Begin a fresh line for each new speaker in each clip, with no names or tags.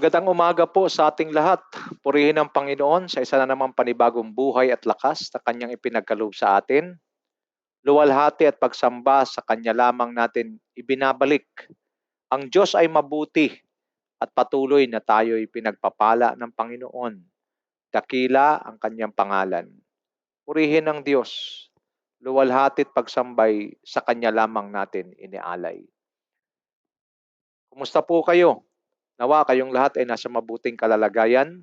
Magandang umaga po sa ating lahat. Purihin ang Panginoon sa isa na namang panibagong buhay at lakas na Kanyang ipinagkaloob sa atin. Luwalhati at pagsamba sa Kanya lamang natin ibinabalik. Ang Diyos ay mabuti at patuloy na tayo'y pinagpapala ng Panginoon. Dakila ang Kanyang pangalan. Purihin ang Diyos. Luwalhati at pagsambay sa Kanya lamang natin inialay. Kumusta po kayo? Nawa kayong lahat ay nasa mabuting kalalagayan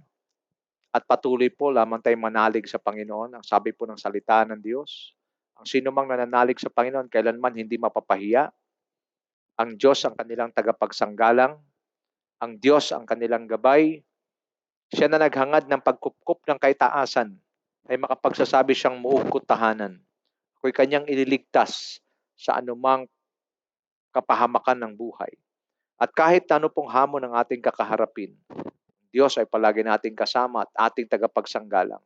at patuloy po lamang tayong manalig sa Panginoon. Ang sabi po ng salita ng Diyos, ang sino mang nananalig sa Panginoon, kailanman hindi mapapahiya. Ang Diyos ang kanilang tagapagsanggalang. Ang Diyos ang kanilang gabay. Siya na naghangad ng pagkupkup ng kaitaasan ay makapagsasabi siyang muugkot tahanan. Ako'y kanyang ililigtas sa anumang kapahamakan ng buhay. At kahit ano pong hamon ng ating kakaharapin, Diyos ay palagi nating kasama at ating tagapagsanggalang.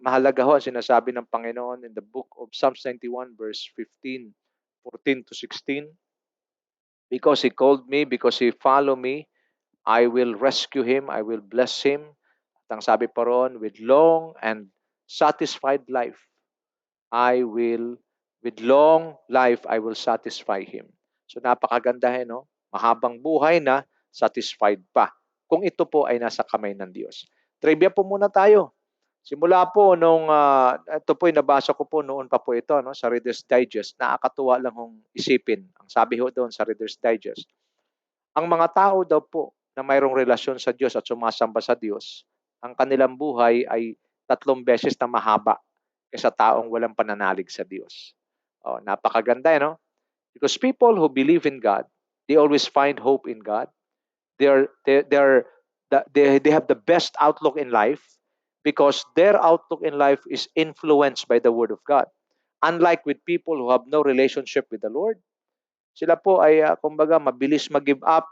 Mahalaga ho ang sinasabi ng Panginoon in the book of Psalms 91 verse 14 to 16. Because He called me, because He followed me, I will rescue him, I will bless him. At ang sabi pa roon, with long and satisfied life, with long life, I will satisfy him. So napakaganda no? Mahabang buhay na satisfied pa. Kung ito po ay nasa kamay ng Diyos. Trivia po muna tayo. Simula po nung, ito po nabasa ko po noon pa po ito no, sa Reader's Digest. Nakakatuwa lang hong isipin. Ang sabi ho doon sa Reader's Digest, ang mga tao daw po na mayroong relasyon sa Diyos at sumasamba sa Diyos, ang kanilang buhay ay 3 beses na mahaba kaysa taong walang pananalig sa Diyos. Oh, napakaganda, no? Because people who believe in God, they always find hope in God. They have the best outlook in life because their outlook in life is influenced by the Word of God. Unlike with people who have no relationship with the Lord, sila po ay kumbaga mabilis mag-give up,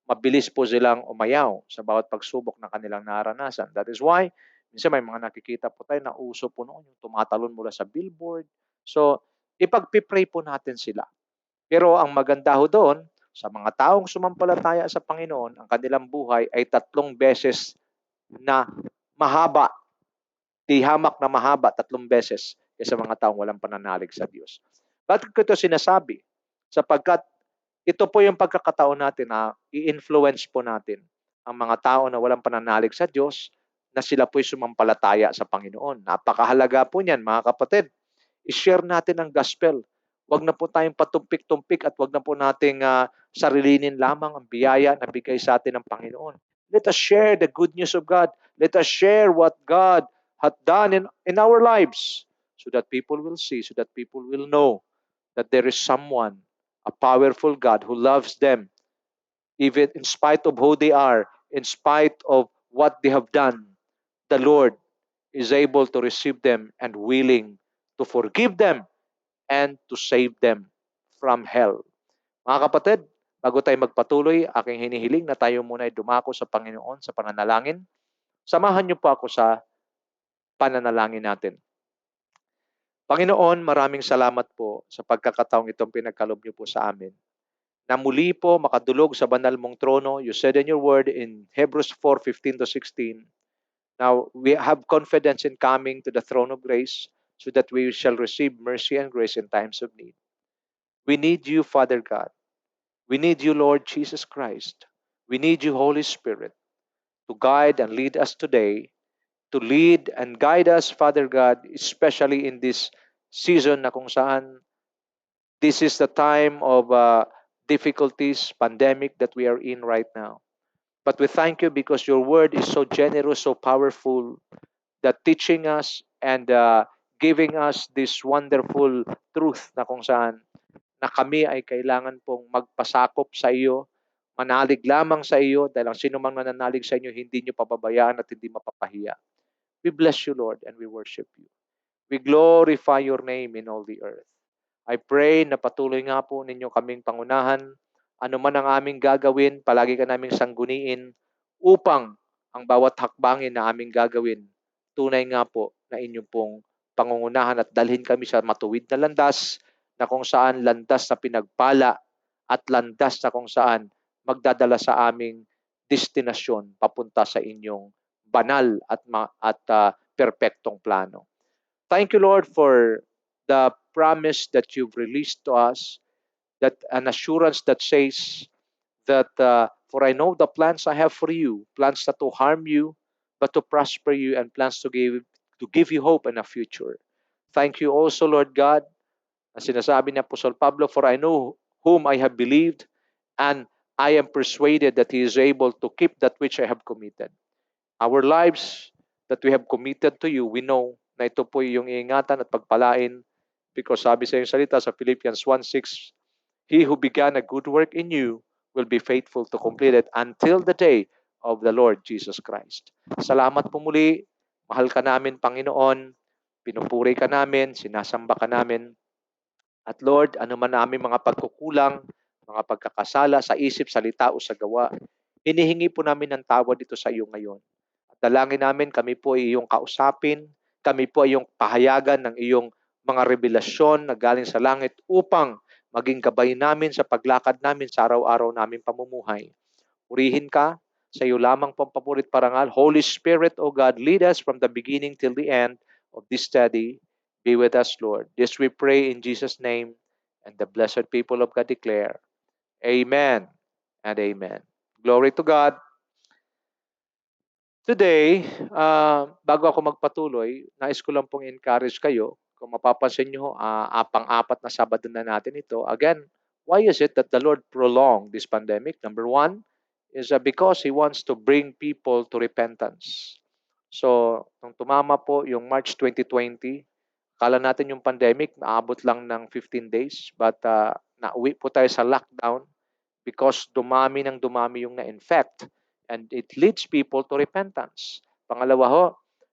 mabilis po silang umayaw sa bawat pagsubok na kanilang naranasan. That is why, minsan may mga nakikita po tayo na uso po noon, yung tumatalon mula sa billboard. So, ipagpipray po natin sila. Pero ang maganda ho doon, sa mga taong sumampalataya sa Panginoon, ang kanilang buhay ay 3 beses na mahaba, tihamak na mahaba 3 beses kaysa mga taong walang pananalig sa Diyos. Bakit ko ito sinasabi? Sapagkat ito po yung pagkakataon natin na i-influence po natin ang mga tao na walang pananalig sa Diyos na sila po'y sumampalataya sa Panginoon. Napakahalaga po niyan, mga kapatid. I-share natin ang gospel. Huwag na po tayong patumpik-tumpik at huwag na po nating sarilinin lamang ang biyaya na bigay sa atin ng Panginoon. Let us share the good news of God. Let us share what God hath done in our lives so that people will see, so that people will know that there is someone, a powerful God who loves them, even in spite of who they are, in spite of what they have done. The Lord is able to receive them and willing to forgive them and to save them from hell. Mga kapatid, bago tayo magpatuloy, aking hinihiling na tayo muna ay dumako sa Panginoon sa pananalangin. Samahan niyo po ako sa pananalangin natin. Panginoon, maraming salamat po sa pagkakataong itong pinagkaloob niyo po sa amin. Na muli po makadulog sa banal mong trono. You said in your word in Hebrews 4:15 to 16, now we have confidence in coming to the throne of grace so that we shall receive mercy and grace in times of need. We need you, Father God. We need you, Lord Jesus Christ. We need you, Holy Spirit, to guide and lead us today, to lead and guide us, Father God, especially in this season na kung saan this is the time of difficulties, pandemic that we are in right now. But we thank you because your word is so generous, so powerful, that teaching us and giving us this wonderful truth na kung saan na kami ay kailangan pong magpasakop sa iyo, manalig lamang sa iyo, dahil ang sino mang nananalig sa inyo, hindi nyo pababayaan at hindi mapapahiya. We bless you, Lord, and we worship you. We glorify your name in all the earth. I pray na patuloy nga po ninyo kaming pangunahan. Ano man ang aming gagawin, palagi ka naming sangguniin upang ang bawat hakbangin na aming gagawin, tunay nga po na inyong pong pangungunahan at dalhin kami sa matuwid na landas na kung saan landas na pinagpala at landas na kung saan magdadala sa aming destinasyon papunta sa inyong banal at perpektong plano. Thank you, Lord, for the promise that you've released to us, that an assurance that says that for I know the plans I have for you, plans not to harm you, but to prosper you, and plans to give you hope and a future. Thank you also, Lord God, na sinasabi ni Apostol Pablo, for I know whom I have believed, and I am persuaded that he is able to keep that which I have committed. Our lives that we have committed to you, we know na ito po yung iingatan at pagpalain, because sabi sa iyong salita sa Philippians 1:6, He who began a good work in you will be faithful to complete it until the day of the Lord Jesus Christ. Salamat po muli. Mahal ka namin, Panginoon. Pinupuri ka namin, sinasamba ka namin. At Lord, ano man namin mga pagkukulang, mga pagkakasala sa isip, salita o sa gawa, hinihingi po namin ng tawad dito sa iyo ngayon. At dalangin namin, kami po ay iyong kausapin, kami po ay iyong pahayagan ng iyong mga revelasyon na galing sa langit upang maging gabay namin sa paglakad namin sa araw-araw naming pamumuhay. Purihin ka, sa iyo lamang pong papurit parangal. Holy Spirit, O God, lead us from the beginning till the end of this study. Be with us, Lord. This we pray in Jesus' name, and the blessed people of God declare, Amen and Amen. Glory to God. Today, bago ako magpatuloy, nais ko lang pong encourage kayo. Kung mapapansin nyo, pang-apat na Sabado na natin ito. Again, why is it that the Lord prolonged this pandemic? Number one is because He wants to bring people to repentance. So, nung tumama po yung March 2020, akala natin yung pandemic, naabot lang ng 15 days. But nauwi po tayo sa lockdown because dumami ng dumami yung na-infect. And it leads people to repentance. Pangalawa ho,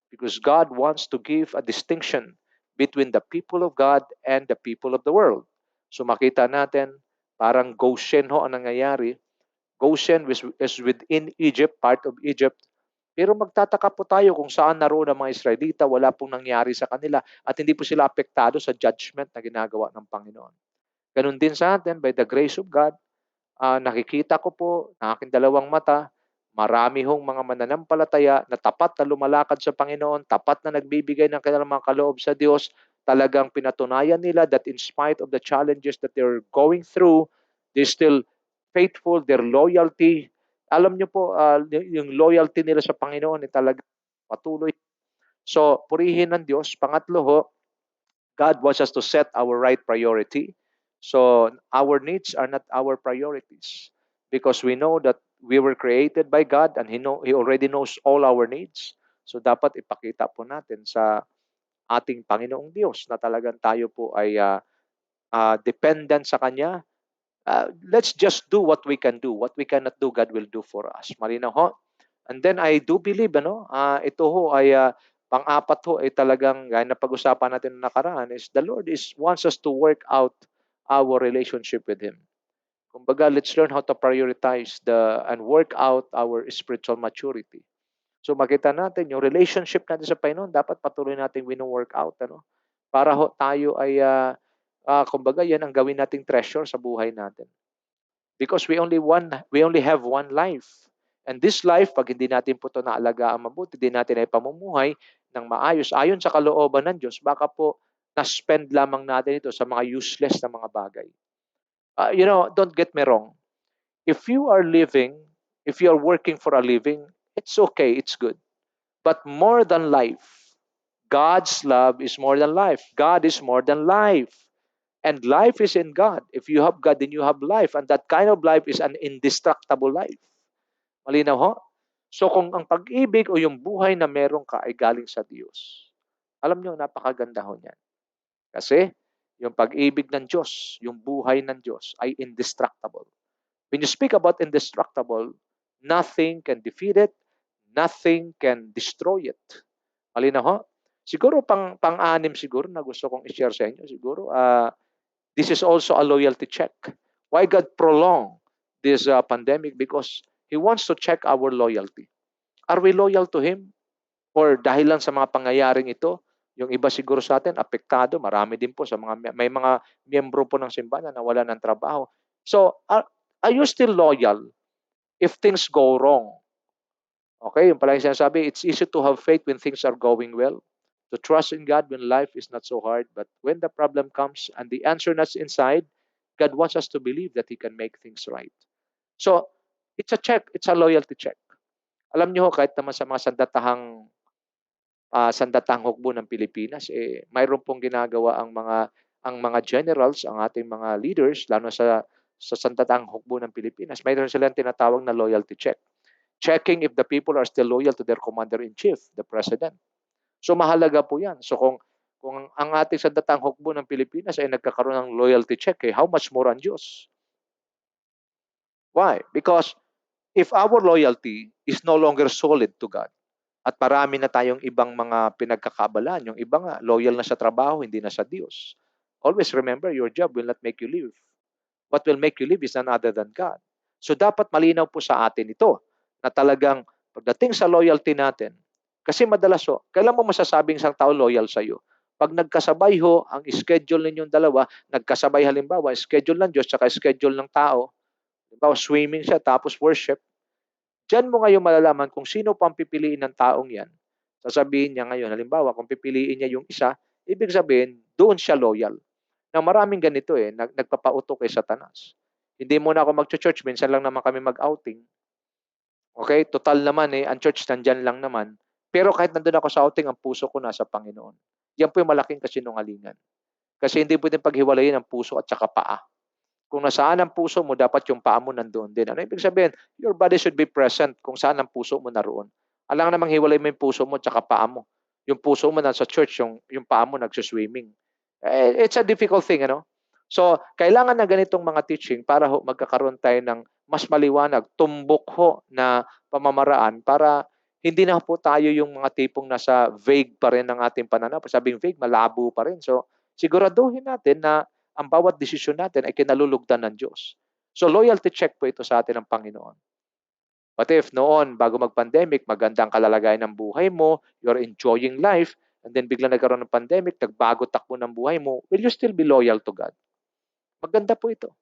because God wants to give a distinction between the people of God and the people of the world. So makita natin, parang Goshen ho ang nangyayari. Goshen is within Egypt, part of Egypt. Pero magtataka po tayo kung saan naroon ang mga Israelita, wala pong nangyari sa kanila at hindi po sila apektado sa judgment na ginagawa ng Panginoon. Ganun din sa atin, by the grace of God, nakikita ko po ng aking dalawang mata, marami hong mga mananampalataya na tapat na lumalakad sa Panginoon, tapat na nagbibigay ng kanilang mga kaloob sa Diyos, talagang pinatunayan nila that in spite of the challenges that they're going through, they're still faithful, their loyalty. Alam niyo po, yung loyalty nila sa Panginoon ay talaga patuloy. So, purihin ng Diyos. Pangatlo ho, God wants us to set our right priority. So our needs are not our priorities because we know that we were created by God and He already knows all our needs. So dapat ipakita po natin sa ating Panginoong Diyos na talagang tayo po ay dependent sa Kanya. Let's just do what we can do. What we cannot do, God will do for us. Malinaw ho? And then I do believe, ito ho ay pang-apat ho ay talagang gaya na pag-usapan natin na nakaraan is the Lord wants us to work out our relationship with Him. Kumbaga, let's learn how to prioritize and work out our spiritual maturity. So makita natin yung relationship natin sa Panginoon, dapat patuloy natin wino-work out, para ho tayo ay kumbaga yan ang gawin nating treasure sa buhay natin. Because we only have one life. And this life, pag hindi natin po ito naalagaan mabuti, hindi natin ay pamumuhay ng maayos, ayon sa kalooban ng Diyos, baka po na-spend lamang natin ito sa mga useless na mga bagay. Don't get me wrong. If you are working for a living, it's okay, it's good. But more than life, God's love is more than life. God is more than life. And life is in God. If you have God, then you have life. And that kind of life is an indestructible life. Malinaw ho? So kung ang pag-ibig o yung buhay na meron ka ay galing sa Diyos, alam nyo, napakaganda ho niyan. Kasi yung pag-ibig ng Diyos, yung buhay ng Diyos ay indestructible. When you speak about indestructible, nothing can defeat it, nothing can destroy it. Malinaw ho? Siguro pang-anim siguro na gusto kong i-share sa inyo, siguro, this is also a loyalty check. Why God prolonged this pandemic? Because He wants to check our loyalty. Are we loyal to Him? Or dahil lang sa mga pangyayaring ito, yung iba siguro sa atin, apektado, marami din po may mga miyembro po ng simbahan na nawala ng trabaho. So, are you still loyal if things go wrong. Okay, yung pala yung sinasabi, it's easy to have faith when things are going well, to trust in God when life is not so hard, but when the problem comes and the answer not inside, God wants us to believe that He can make things right. So, it's a check, it's a loyalty check. Alam niyo, kahit naman sa mga sandatahang hukbo ng Pilipinas, mayroon pong ginagawa ang mga generals, ang ating mga leaders, lalo sa sandatahang hukbo ng Pilipinas, mayroon silang tinatawag na loyalty check. Checking if the people are still loyal to their commander-in-chief, the president. So mahalaga po yan. So kung ang ating sandatahang hukbo ng Pilipinas ay nagkakaroon ng loyalty check, how much more ang Diyos? Why? Because if our loyalty is no longer solid to God, at marami na tayong ibang mga pinagkakabalaan, yung iba nga, loyal na sa trabaho, hindi na sa Diyos. Always remember, your job will not make you live. What will make you live is none other than God. So dapat malinaw po sa atin ito na talagang pagdating sa loyalty natin, kasi madalas kailan mo masasabing isang tao loyal sa iyo? Pag nagkasabay ang schedule ninyong dalawa, nagkasabay halimbawa, schedule ng Diyos at schedule ng tao, halimbawa swimming siya tapos worship, diyan mo ngayon malalaman kung sino pa ang pipiliin ng taong yan. Sasabihin niya ngayon, halimbawa, kung pipiliin niya yung isa, ibig sabihin, doon siya loyal. Na maraming ganito nagpapauto kay Satanas. Hindi muna ako mag-church, minsan lang naman kami mag-outing. Okay, total naman ang church nandyan lang naman. Pero kahit nandun ako sa outing, ang puso ko nasa Panginoon. Yan po yung malaking kasinungalingan. Kasi hindi pwedeng paghiwalayin ang puso at saka paa. Kung nasaan ang puso mo, dapat yung paa mo nandoon din. Ano ibig sabihin? Your body should be present kung saan ang puso mo naroon. Alang namang hiwalay mo yung puso mo at saka paa mo. Yung puso mo nasa church, yung paa mo nagsuswimming. It's a difficult thing, So, kailangan ng ganitong mga teaching para magkakaroon tayo ng mas maliwanag, tumbok na pamamaraan para hindi na po tayo yung mga tipong nasa vague pa rin ng ating pananaw. Sabing vague, malabo pa rin. So, siguraduhin natin na ang bawat desisyon natin ay kinalulugdan ng Diyos. So, loyalty check po ito sa atin ng Panginoon. What if noon, bago mag-pandemic, magandang kalalagayan ng buhay mo, you're enjoying life, and then bigla nagkaroon ng pandemic, nagbago takbo ng buhay mo, will you still be loyal to God? Maganda po ito.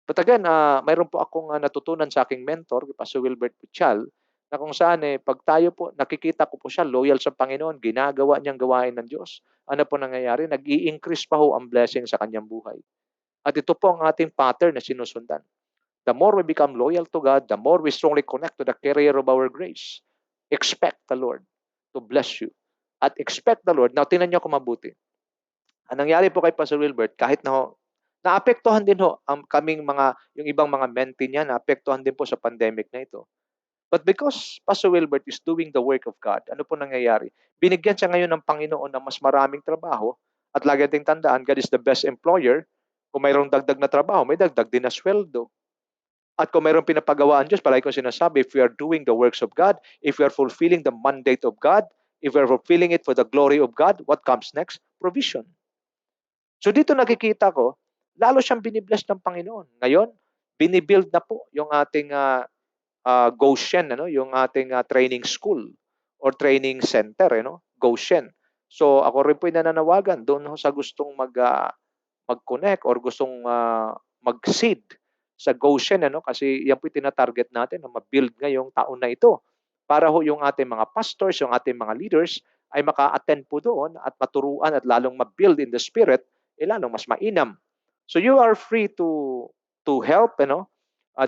But again, mayroon po akong natutunan sa aking mentor, Pastor Wilbert Puchal, na kung saan pag tayo po, nakikita ko po siya, loyal sa Panginoon, ginagawa niyang gawain ng Diyos. Ano po nangyayari? Nag-i-increase pa ang blessing sa kanyang buhay. At ito po ang ating pattern na sinusundan. The more we become loyal to God, the more we strongly connect to the carrier of our grace. Expect the Lord to bless you. At expect the Lord. Now, tingnan niyo kung mabuti. Ang nangyari po kay Pastor Wilbert, kahit na naapektuhan din ang kaming yung ibang mga mentee niya, naapektuhan din po sa pandemic na ito. But because Pastor Wilbert is doing the work of God, ano po nangyayari? Binigyan siya ngayon ng Panginoon ng mas maraming trabaho at lagi nating tandaan, God is the best employer. Kung mayroong dagdag na trabaho, may dagdag din na sweldo. At kung mayroong pinapagawa ang Diyos, palagi ko sinasabi, if we are doing the works of God, if we are fulfilling the mandate of God, if we are fulfilling it for the glory of God, what comes next? Provision. So dito nakikita ko, lalo siyang binibless ng Panginoon. Ngayon, binibuild na po yung ating Goshen, yung ating training school or training center, Goshen. So ako rin po nananawagan doon sa gustong mag-connect or gustong mag-seed sa Goshen, kasi yan po yung tinatarget natin na ma-build ngayong taon na ito para yung ating mga pastors, yung ating mga leaders ay maka-attend po doon at maturuan at lalong ma-build in the spirit, lalong mas mainam. So you are free to help,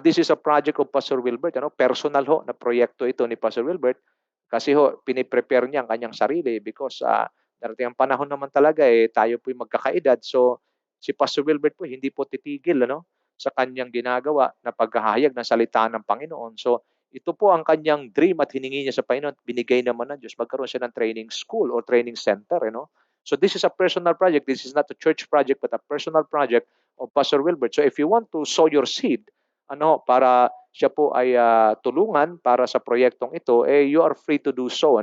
this is a project of Pastor Wilbert, personal na proyekto ito ni Pastor Wilbert kasi piniprepare niya ang kanyang sarili because darating ang panahon naman talaga tayo po magkakaedad. So si Pastor Wilbert po hindi po titigil sa kanyang ginagawa na paghahayag ng salita ng Panginoon. So ito po ang kanyang dream at hiningi niya sa Panginoon, binigay naman ng Diyos, magkaroon siya ng training school or training center. So this is a personal project. This is not a church project but a personal project of Pastor Wilbert. So if you want to sow your seed, para siya po ay tulungan para sa proyektong ito, you are free to do so.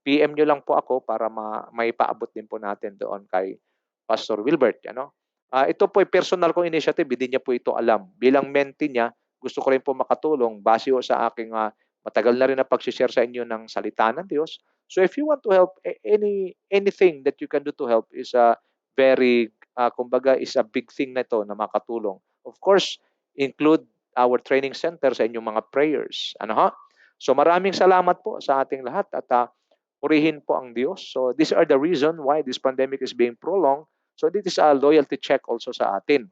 PM nyo lang po ako para maipaabot din po natin doon kay Pastor Wilbert. Ito po ay personal kong initiative, hindi niya po ito alam. Bilang mentee niya, gusto ko rin po makatulong base sa aking matagal na rin na pag-share sa inyo ng salita ng Diyos. So if you want to help, anything that you can do to help is a very, kumbaga, is a big thing na ito na makatulong. Of course, include our training center, sa inyong mga prayers. Ano ha? So maraming salamat po sa ating lahat at purihin po ang Diyos. So these are the reason why this pandemic is being prolonged. So this is a loyalty check also sa atin.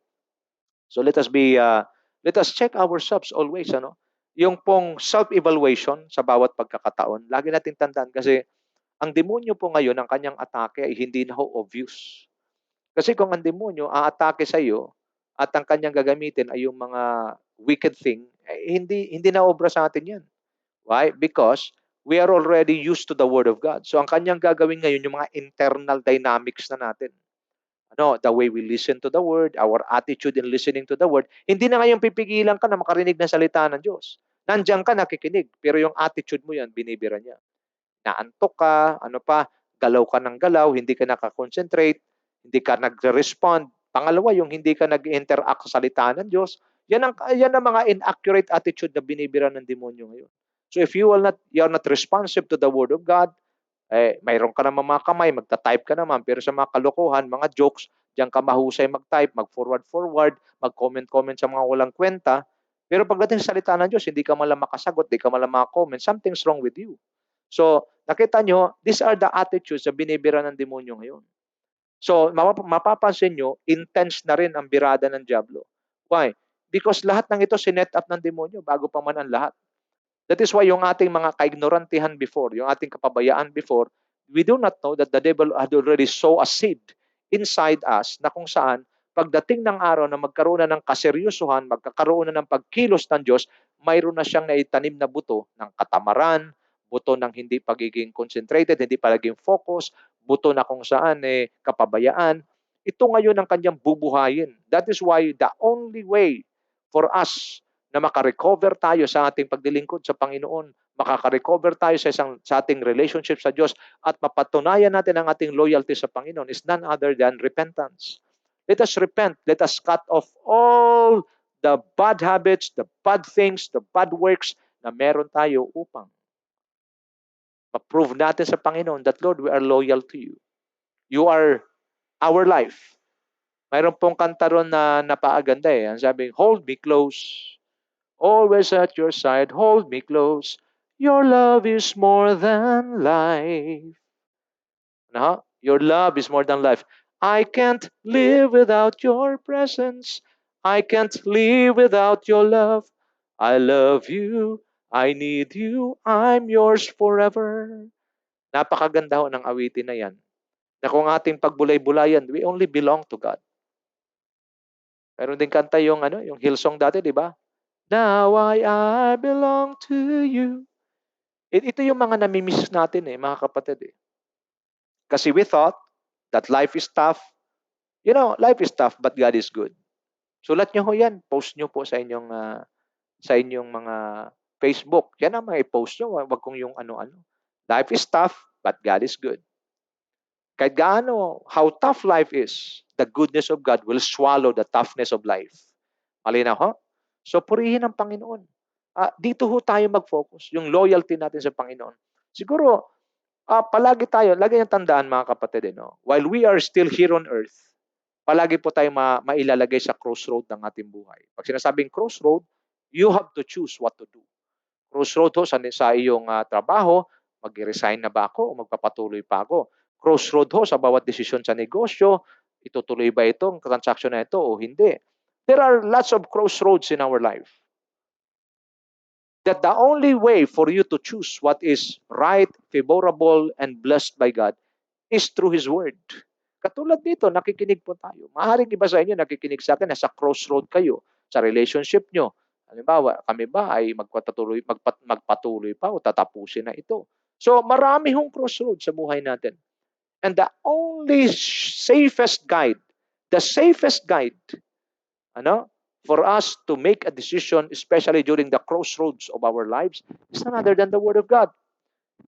So let us check ourselves always, ano? Yung pong self-evaluation sa bawat pagkakataon, lagi nating tandaan kasi ang demonyo po ngayon, ang kanyang atake ay hindi na ho obvious. Kasi kung ang demonyo aatake sa iyo at ang kanyang gagamitin ay yung mga wicked thing, eh, hindi na obra sa atin 'yan. Why? Because we are already used to the word of God. So ang kanyang gagawin ngayon yung mga internal dynamics na natin. Ano, the way we listen to the word, our attitude in listening to the word, hindi na ngayon pipigilan ka na makarinig ng salita ng Diyos. Nandiyan ka nakikinig, pero yung attitude mo 'yan binibira niya. Naantok ka, ano pa, galaw ka ng galaw, hindi ka nakakonsentrate, hindi ka nagre-respond. Pangalawa, yung hindi ka nag-interact sa salita ng Diyos, yan ang mga inaccurate attitude na binibira ng demonyo ngayon. So if you are not responsive to the word of God, eh, mayroon ka naman mga kamay, magta-type ka naman, pero sa mga kalokohan, mga jokes, diyan ka mahusay mag-type, mag-forward-forward, mag-comment-comment sa mga walang kwenta. Pero pagdating sa salita ng Diyos, hindi ka man lang makasagot, hindi ka man lang makakomment, something's wrong with you. So, nakita nyo, these are the attitudes na binibira ng demonyo ngayon. So, mapapansin nyo, intense na rin ang birada ng Diablo. Why? Because lahat ng ito sinet up ng demonyo bago pa man ang lahat. That is why yung ating mga kaignorantihan before, yung ating kapabayaan before, we do not know that the devil had already sow a seed inside us na kung saan pagdating ng araw na magkaroon na ng kaseryosohan, magkakaroon na ng pagkilos ng Diyos, mayroon na siyang naitanim na buto ng katamaran, buto ng hindi pagiging concentrated, hindi pagiging focus, buto na kung saan kapabayaan. Ito ngayon ang kanyang bubuhayin. That is why the only way for us na makarecover tayo sa ating paglilingkod sa Panginoon, makaka-recover tayo sa ating relationship sa Diyos at mapatunayan natin ang ating loyalty sa Panginoon is none other than repentance. Let us repent. Let us cut off all the bad habits, the bad things, the bad works na meron tayo upang ma-prove natin sa Panginoon that, Lord, we are loyal to you. You are our life. Mayroon pong kanta ron na napaaganda eh. Ang sabi, hold me close. Always at your side, hold me close. Your love is more than life. No? Your love is more than life. I can't live without your presence. I can't live without your love. I love you. I need you. I'm yours forever. Napakaganda ho ng awitin na yan. Na kung ating pagbulay-bulayan, we only belong to God. Meron din kanta yung Hillsong dati, di ba? Now I belong to you. Ito yung mga namimiss natin mga kapatid Kasi we thought that life is tough. You know, life is tough but God is good. Sulat nyo ho yan. Post nyo po sa inyong mga Facebook. Yan ang mga i-post nyo. Wag kong yung ano-ano. Life is tough but God is good. Kahit gaano, how tough life is, the goodness of God will swallow the toughness of life. Malinaw ho? So, purihin ang Panginoon. Dito ho tayo mag-focus. Yung loyalty natin sa Panginoon. Siguro, palagi tayo, lagi niyang tandaan mga kapatid, while we are still here on earth, palagi po tayo mailalagay sa crossroad ng ating buhay. Pag sinasabing crossroad, you have to choose what to do. Crossroad ho sa iyong trabaho, mag-resign na ba ako o magpapatuloy pa ako? Crossroad ho sa bawat desisyon sa negosyo, itutuloy ba itong transaction na ito o hindi? There are lots of crossroads in our life. That the only way for you to choose what is right, favorable, and blessed by God is through His Word. Katulad dito, nakikinig po tayo. Maaaring iba sa inyo nakikinig sa akin, nasa crossroad kayo sa relationship nyo. Halimbawa, kami ba ay magpatuloy pa o tatapusin na ito? So, marami hong crossroad sa buhay natin. And the only safest guide, for us to make a decision, especially during the crossroads of our lives, is none other than the Word of God.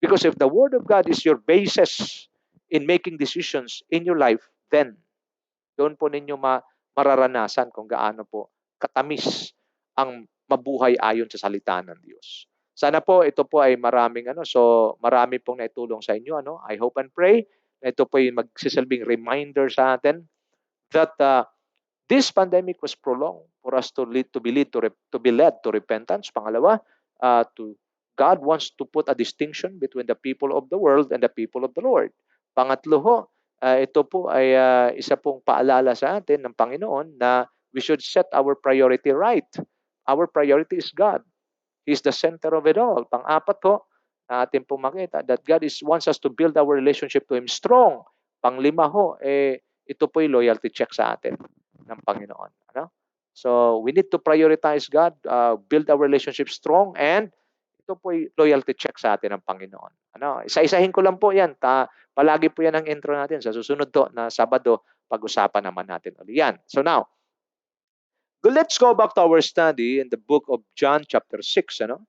Because if the Word of God is your basis in making decisions in your life, then doon po ninyo mararanasan kung gaano po katamis ang mabuhay ayon sa salita ng Diyos. Sana po ito po ay marami pong naitulong sa inyo. I hope and pray na ito po ay magsisilbing reminder sa atin that This pandemic was prolonged for us to be led to repentance. Pangalawa, to God wants to put a distinction between the people of the world and the people of the Lord. Pangatlo ho, ito po ay isa pong paalala sa atin ng Panginoon na we should set our priority right. Our priority is God. He's the center of it all. Pang-apat ho, atin pong makita that God wants us to build our relationship to Him strong. Panglima ho, ito po yung loyalty check sa atin ng Panginoon. Ano? So, we need to prioritize God, build our relationship strong, and ito po yung loyalty check sa atin ng Panginoon. Ano? Isa-isahin ko lang po yan. Palagi po yan ang intro natin. Sa susunod to na Sabado, pag-usapan naman natin ulit yan. So now, let's go back to our study in the book of John chapter 6. Ano?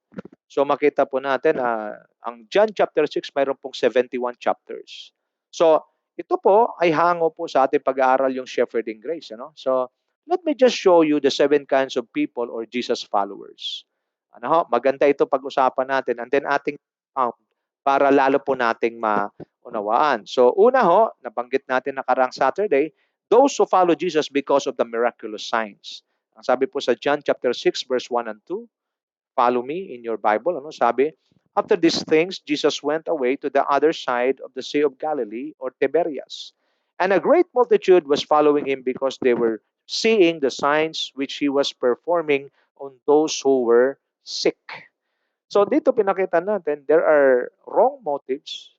So makita po natin, ang John chapter 6, mayroon pong 71 chapters. So ito po ay hango po sa ating pag-aaral yung shepherding grace. Ano? So let me just show you the 7 kinds of people or Jesus followers. Ano ho? Maganda ito pag-usapan natin and then ating para lalo po nating maunawaan. So una ho, nabanggit natin nakarang Saturday, those who follow Jesus because of the miraculous signs. Ang sabi po sa John chapter 6 verse 1 and 2, follow me in your Bible. Ano sabi? After these things, Jesus went away to the other side of the Sea of Galilee or Tiberias. And a great multitude was following him because they were seeing the signs which he was performing on those who were sick. So dito pinakita natin, there are wrong motives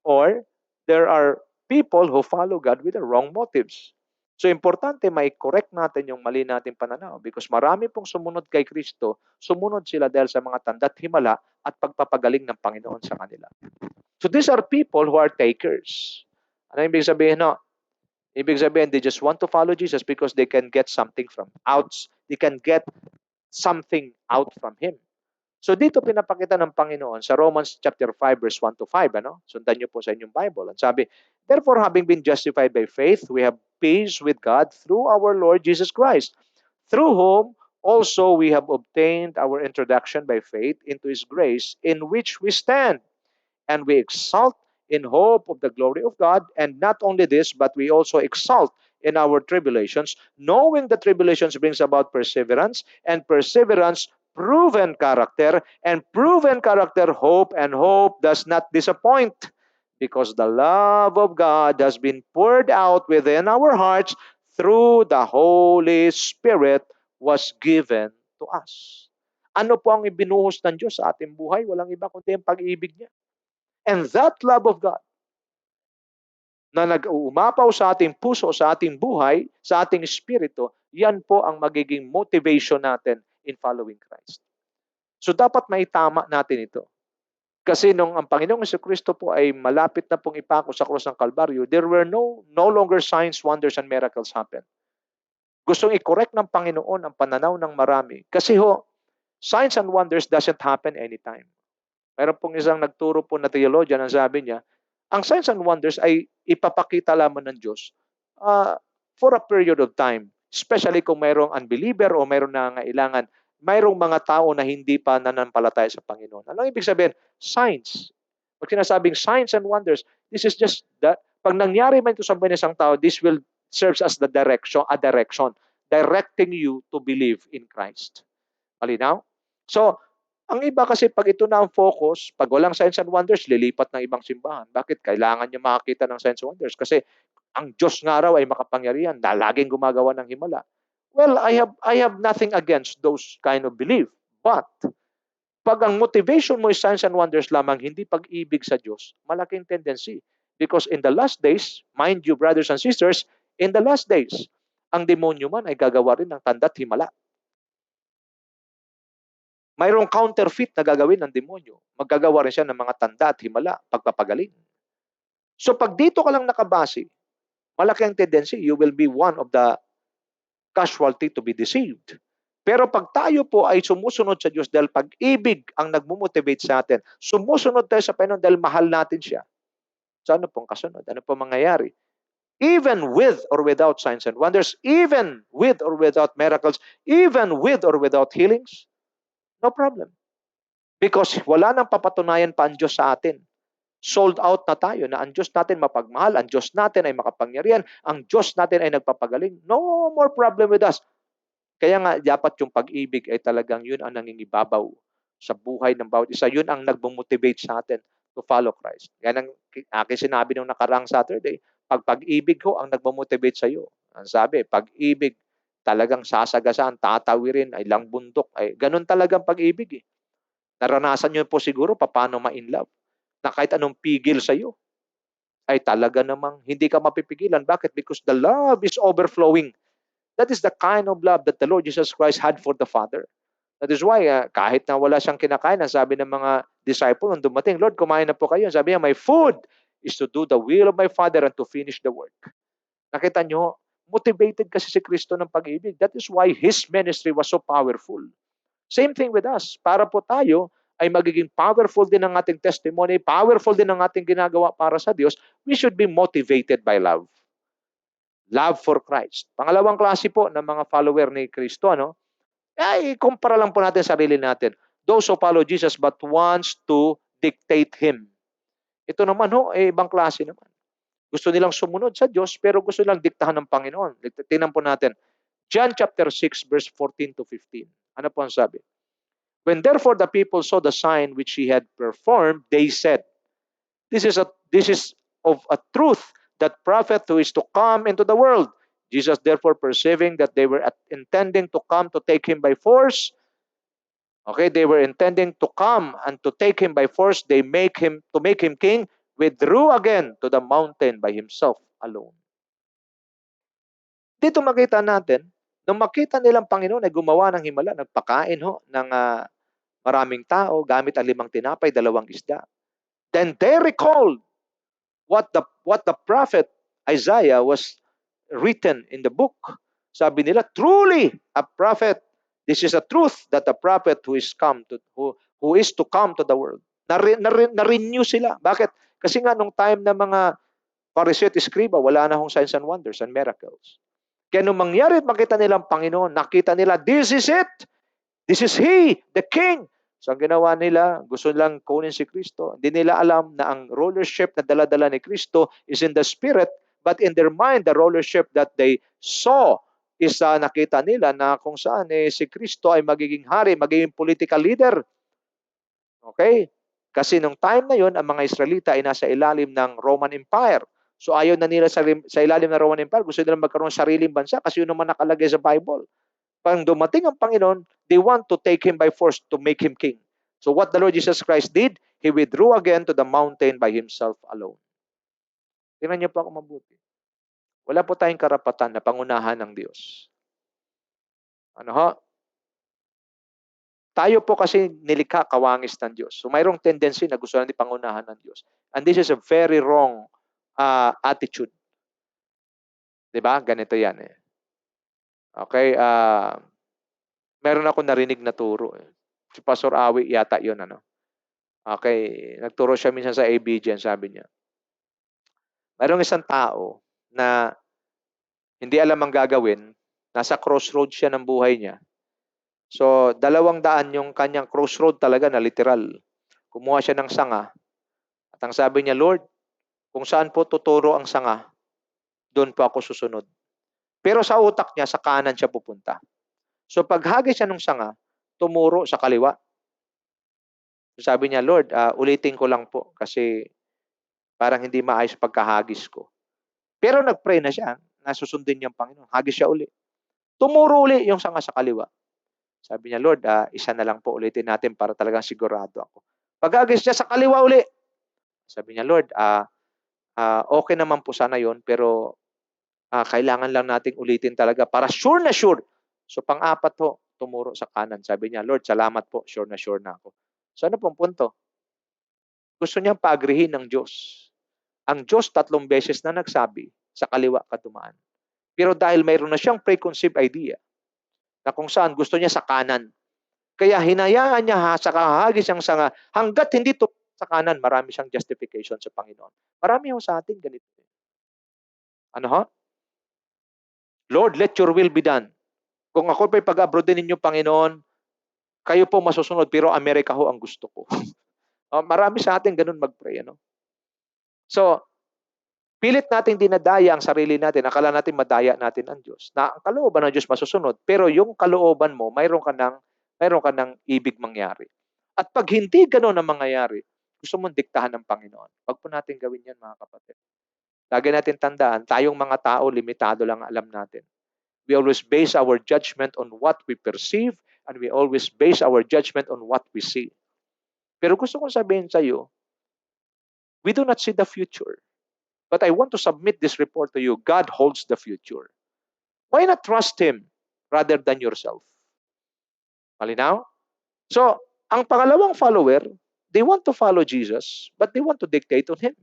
or there are people who follow God with the wrong motives. So importante may correct natin yung mali nating pananaw because marami pong sumunod kay Kristo, sumunod sila dahil sa mga tanda't himala at pagpapagaling ng Panginoon sa kanila. So these are people who are takers. Ano ibig sabihin? No? Ibig sabihin, they just want to follow Jesus because they can get something from outs. They can get something out from Him. So dito pinapakita ng Panginoon sa Romans chapter 5 verse 1 to 5, ano? Sundan niyo po sa inyong Bible. Ang sabi, therefore having been justified by faith, we have peace with God through our Lord Jesus Christ, through whom also we have obtained our introduction by faith into his grace, in which we stand, and we exult in hope of the glory of God. And not only this, but we also exult in our tribulations, knowing that tribulations brings about perseverance, and perseverance proven character, and proven character hope, and hope does not disappoint, because the love of God has been poured out within our hearts through the Holy Spirit was given to us. Ano po ang ibinuhos ng Diyos sa ating buhay? Walang iba kundi ang pag-ibig niya. And that love of God na nag-uumapaw sa ating puso, sa ating buhay, sa ating espiritu, yan po ang magiging motivation natin in following Christ. So dapat maitama natin ito. Kasi nung ang Panginoong Jesucristo po ay malapit na pong ipako sa krus ng Kalbaryo, there were no longer signs, wonders, and miracles happen. Gustong i-correct ng Panginoon ang pananaw ng marami. Kasi signs and wonders doesn't happen anytime. Meron pong isang nagturo po na theologian ang sabi niya, ang signs and wonders ay ipapakita lamang ng Diyos for a period of time. Especially kung mayroong unbeliever o mayroong nangangailangan, mayroong mga tao na hindi pa nananampalataya sa Panginoon. Ano ibig sabihin? Signs. Pag sinasabing signs and wonders, this is just that. Pag nangyari man ito sa buhay ng isang tao, this will serves as a direction, directing you to believe in Christ. Malinaw? So, ang iba kasi pag ito na ang focus, pag walang signs and wonders, lilipat ng ibang simbahan. Bakit? Kailangan niya makakita ng signs and wonders. Kasi ang Diyos nga raw ay makapangyarihan na laging gumagawa ng himala. Well, I have nothing against those kind of belief. But, pag ang motivation mo is signs and wonders lamang, hindi pag-ibig sa Diyos, malaking tendency. Because in the last days, mind you, brothers and sisters, in the last days, ang demonyo man ay gagawa rin ng tanda't himala. Mayroong counterfeit na gagawin ng demonyo. Maggagawa rin siya ng mga tanda at himala, pagpapagaling. So pag dito ka lang nakabase, malaki ang tendency, you will be one of the casualty to be deceived. Pero pag tayo po ay sumusunod sa Diyos dahil pag-ibig ang nagmumotivate sa atin, sumusunod tayo sa Panginoon dahil mahal natin siya. So ano pong kasunod? Ano pong mangyayari? Even with or without signs and wonders, even with or without miracles, even with or without healings, no problem. Because wala nang papatunayan pa ang Diyos sa atin Sold out na tayo na ang Diyos natin mapagmahal, ang Diyos natin ay makapangyarihan, ang Diyos natin ay nagpapagaling. No more problem with us. Kaya nga dapat yung pag-ibig ay talagang yun ang nangingibabaw sa buhay ng bawat isa. Yun ang nagmo-motivate sa atin to follow Christ. Yan ang aking sinabi nung nakaraang Saturday. Pag-ibig ho ang nagmo-motivate sa iyo. Ang sabi, pag-ibig talagang sasagasaan, tatawirin, ay lang bundok. Ay, ganun talagang pag-ibig eh. Naranasan niyo po siguro paano ma-in love. Na kahit anong pigil sa iyo, ay talaga namang hindi ka mapipigilan. Bakit? Because the love is overflowing. That is the kind of love that the Lord Jesus Christ had for the Father. That is why, kahit na wala siyang kinakain, ang sabi ng mga disciple nung dumating, Lord, kumain na po kayo. Sabi niya, my food is to do the will of my Father and to finish the work. Nakita niyo, motivated kasi si Kristo ng pag-ibig. That is why His ministry was so powerful. Same thing with us. Para po tayo ay magiging powerful din ang ating testimony, powerful din ang ating ginagawa para sa Diyos, we should be motivated by love. Love for Christ. Pangalawang klase po ng mga follower ni Kristo, ay kumpara lang po natin sarili natin. Those who follow Jesus but wants to dictate Him. Ito naman ibang klase naman. Gusto nilang sumunod sa Diyos pero gusto nilang diktahan ng Panginoon. Tingnan po natin. John chapter 6 verse 14 to 15. Ano po ang sabi? When therefore the people saw the sign which He had performed, they said, This is of a truth that prophet who is to come into the world. Jesus therefore perceiving that they were intending to come to take Him by force. Okay, they were intending to come and to take Him by force. To make him king, withdrew again to the mountain by Himself alone. Dito makita natin, nung makita nilang Panginoon ay gumawa ng himala, nagpakain ng maraming tao gamit ang 5 tinapay, 2 isda. Then they recalled what the prophet Isaiah was written in the book. Sabi nila, truly a prophet. This is a truth that the prophet who is to come to the world. Na-renew sila. Bakit? Kasi nga nung time na mga Pharisee at Escriba, wala na hong signs and wonders and miracles. Kaya nung mangyari at makita nilang Panginoon, nakita nila, this is it. This is He, the King. So ang ginawa nila, gusto nilang kunin si Kristo. Hindi nila alam na ang rulership na dala-dala ni Kristo is in the Spirit, but in their mind, the rulership that they saw is nakita nila na kung saan si Kristo ay magiging hari, magiging political leader. Okay? Kasi nung time na yon, ang mga Israelita ay nasa ilalim ng Roman Empire. So ayaw na nila sa ilalim ng Roman Empire, gusto nila magkaroon ng sariling bansa kasi yun naman nakalagay sa Bible. Pag dumating ang Panginoon, they want to take Him by force to make Him king. So what the Lord Jesus Christ did, He withdrew again to the mountain by Himself alone. Tingnan niyo po ako mabuti. Wala po tayong karapatan na pangunahan ng Diyos. Tayo po kasi nilikha kawangis ng Diyos. So mayroong tendency na gusto natin pangunahan ng Diyos. And this is a very wrong attitude. Diba? Ganito yan eh. Okay, meron ako narinig na turo. Si Pastor Awi yata yun, Okay, nagturo siya minsan sa ABGN, sabi niya. Mayroong isang tao na hindi alam ang gagawin, nasa crossroad siya ng buhay niya. So, 200 yung kanyang crossroad talaga na literal. Kumuha siya ng sanga. At ang sabi niya, Lord, kung saan po tuturo ang sanga, doon po ako susunod. Pero sa utak niya, sa kanan siya pupunta. So paghagi siya ng sanga, tumuro sa kaliwa. So, sabi niya, Lord, ulitin ko lang po kasi parang hindi maayos pagkahagis ko. Pero nag-pray na siya, nasusundin niya ang Panginoon. Hagis siya uli. Tumuro uli yung sanga sa kaliwa. Sabi niya, Lord, isa na lang po ulitin natin para talagang sigurado ako. Paghagis niya sa kaliwa uli. Sabi niya, Lord, okay naman po sana yon pero kailangan lang nating ulitin talaga para sure na sure. So pang-apat po, tumuro sa kanan. Sabi niya, Lord, salamat po, sure na ako. So ano pong punto? Gusto niyang paagrihin ng Diyos. Ang Diyos 3 beses na nagsabi, sa kaliwa ka dumaan. Pero dahil mayroon na siyang preconceived idea na kung saan gusto niya sa kanan, kaya hinayaan niya sa kahagis siyang sanga hanggat hindi to sa kanan, marami siyang justification sa Panginoon. Marami ho sa atin ganito. Lord, let your will be done. Kung ako pa'y pag-abroad din ninyo, Panginoon, kayo po masusunod, pero Amerika ho ang gusto ko. Marami sa atin ganun mag-pray, So, pilit nating dinadaya ang sarili natin. Akala natin madaya natin ang Diyos. Na ang kalooban ng Diyos masusunod, pero yung kalooban mo, mayroon ka ng ibig mangyari. At pag hindi gano'n ang mangyayari, gusto mong diktahan ng Panginoon. Wag po natin gawin yan, mga kapatid. Lagi natin tandaan, tayong mga tao, limitado lang alam natin. We always base our judgment on what we perceive, and we always base our judgment on what we see. Pero gusto kong sabihin sa iyo, we do not see the future. But I want to submit this report to you. God holds the future. Why not trust Him rather than yourself? Malinaw? So, ang pangalawang follower, they want to follow Jesus, but they want to dictate on Him.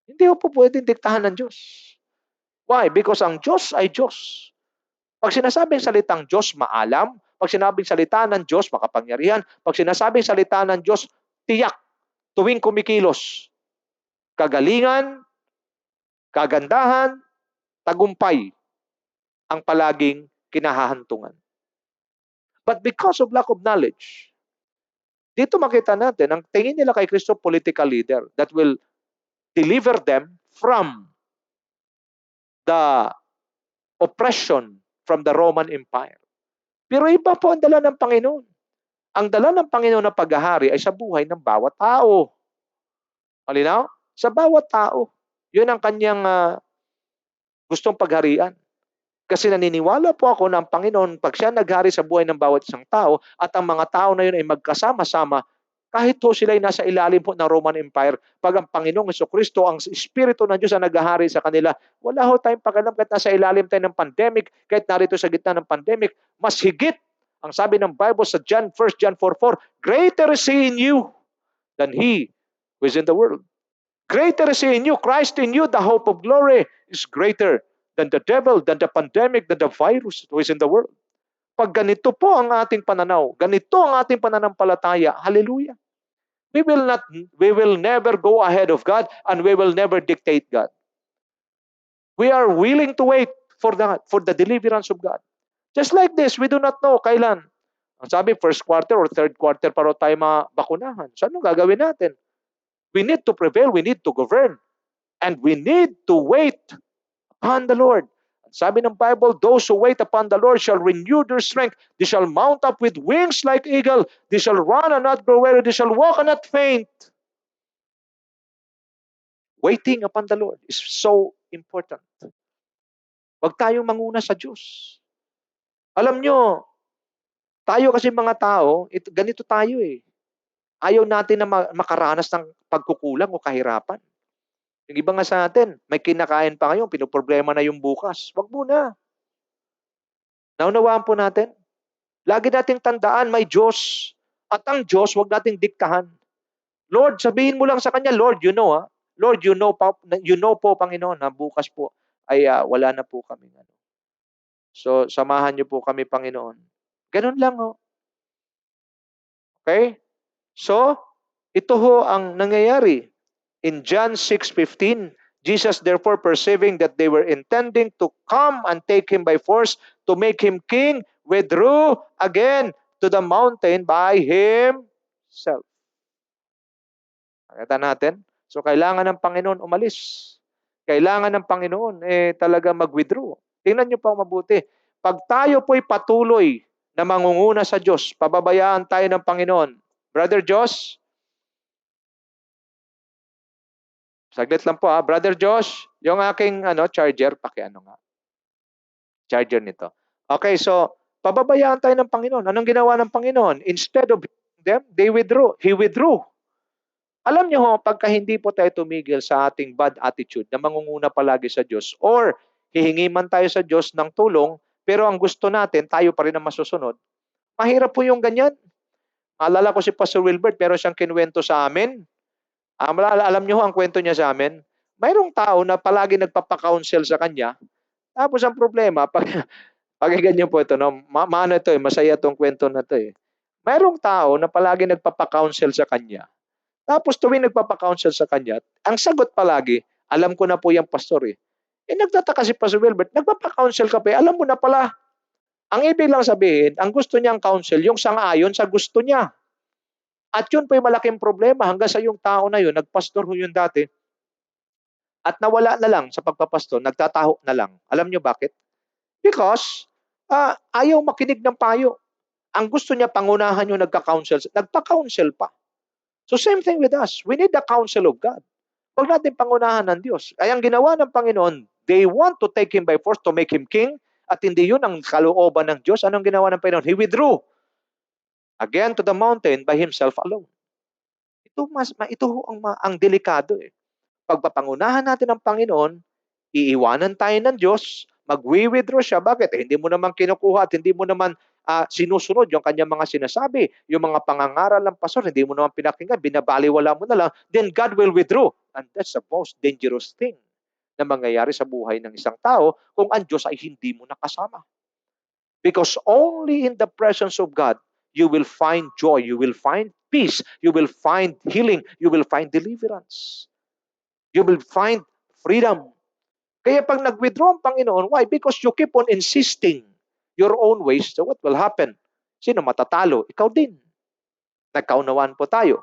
Hindi po pwedeng diktahan ng Diyos. Why? Because ang Diyos ay Diyos. Pag sinasabing salitang Diyos, maalam. Pag sinabing salita ng Diyos, makapangyarihan. Pag sinasabing salita ng Diyos, tiyak, tuwing kumikilos. Kagalingan, kagandahan, tagumpay ang palaging kinahahantungan. But because of lack of knowledge, dito makita natin, ang tingin nila kay Kristo, political leader that will deliver them from the oppression from the Roman Empire. Pero iba po ang dala ng Panginoon. Ang dala ng Panginoon na paghahari ay sa buhay ng bawat tao. Malinaw? Sa bawat tao. Yun ang kanyang gustong pagharian. Kasi naniniwala po ako na ang Panginoon, pag siya naghari sa buhay ng bawat isang tao, at ang mga tao na yun ay magkasama-sama, kahit po sila ay nasa ilalim po ng Roman Empire, pag ang Panginoong Jesucristo, ang Espiritu ng Diyos ang naghahari sa kanila, wala ho tayong pakialam kahit nasa ilalim tayo ng pandemic, kahit narito sa gitna ng pandemic, mas higit, ang sabi ng Bible sa 1 John 4:4, greater is He in you than he who is in the world. Greater is He in you, Christ in you, the hope of glory is greater than the devil, than the pandemic, than the virus who is in the world. Pag ganito po ang ating pananaw, ganito ang ating pananampalataya, hallelujah. We will never go ahead of God, and we will never dictate God. We are willing to wait for the deliverance of God. Just like this, we do not know kailan. Ang sabi, first quarter or third quarter para tayo mabakunahan. So anong gagawin natin? We need to prevail, we need to govern, and we need to wait upon the Lord. Sabi ng Bible, those who wait upon the Lord shall renew their strength. They shall mount up with wings like eagle. They shall run and not grow weary. They shall walk and not faint. Waiting upon the Lord is so important. Huwag tayong manguna sa Diyos. Alam nyo, tayo kasi mga tao, ganito tayo eh. Ayaw natin na makaranas ng pagkukulang o kahirapan. Yung iba nga sa atin, may kinakain pa ngayon, pinoproblema na yung bukas. Wag muna. Naunawaan po natin. Lagi nating tandaan, may Diyos. At ang Diyos, wag nating diktahan. Lord, sabihin mo lang sa Kanya, Lord, you know, Lord, you know po, Panginoon, na bukas po ay wala na po kami. So, samahan niyo po kami, Panginoon. Ganun lang, Okay? So, ito ho ang nangyayari. In John 6:15, Jesus therefore perceiving that they were intending to come and take him by force to make him king, withdrew again to the mountain by himself. Nakita natin? So kailangan ng Panginoon umalis. Kailangan ng Panginoon talaga mag-withdraw. Tingnan niyo pa mabuti. Pag tayo po'y patuloy na mangunguna sa Diyos, pababayaan tayo ng Panginoon. Brother Josh, saglit lang po Brother Josh, yung aking charger, nga. Charger nito. Okay, so pababayaan tayo ng Panginoon. Anong ginawa ng Panginoon? Instead of them, they withdrew. He withdrew. Alam niyo pagka hindi po tayo tumigil sa ating bad attitude na mangunguna palagi sa Diyos, or hihingi man tayo sa Diyos ng tulong, pero ang gusto natin, tayo pa rin ang masusunod, mahirap po yung ganyan. Alala ko si Pastor Wilbert, pero siyang kinuwento sa amin. Alam niyo ang kwento niya sa amin? Mayroong tao na palagi nagpapa-counsel sa kanya. Tapos ang problema, ganyan po ito, maano ito masaya itong kwento na ito Mayroong tao na palagi nagpapa-counsel sa kanya. Tapos tuwing nagpapa-counsel sa kanya, ang sagot palagi, alam ko na po yung pastor nagtataka si Pastor Wilbert, nagpapa-counsel ka pa alam mo na pala. Ang ibig lang sabihin, ang gusto niyang counsel, yung sang-ayon sa gusto niya. At yun po yung malaking problema hanggang sa yung tao na yun, nagpastor ho yun dati, at nawala na lang sa pagpapasto, nagtataho na lang. Alam niyo bakit? Because ayaw makinig ng payo. Ang gusto niya pangunahan yung nagka-counsel, nagpa-counsel pa. So same thing with us. We need the counsel of God. Huwag natin pangunahan ng Diyos. Kaya ang ginawa ng Panginoon, they want to take him by force to make him king, at hindi yun ang kalooban ng Diyos. Anong ginawa ng Panginoon? He withdrew again to the mountain by himself alone. Ito ang delikado eh. Pagpapangunahan natin ng Panginoon, iiwanan tayo ng Diyos, magwi-withdraw siya. Bakit? Hindi mo naman kinukuha at hindi mo naman sinusunod yung kanyang mga sinasabi, yung mga pangangaral ng pastor, hindi mo naman pinakinggan, binabaliwala mo na lang, then God will withdraw. And that's the most dangerous thing na mangyayari sa buhay ng isang tao kung ang Diyos ay hindi mo nakasama. Because only in the presence of God, you will find joy, you will find peace, you will find healing, you will find deliverance. You will find freedom. Kaya pag nag-withdraw ang Panginoon, why? Because you keep on insisting your own ways, so what will happen? Sino matatalo? Ikaw din. Nagkaunawaan po tayo.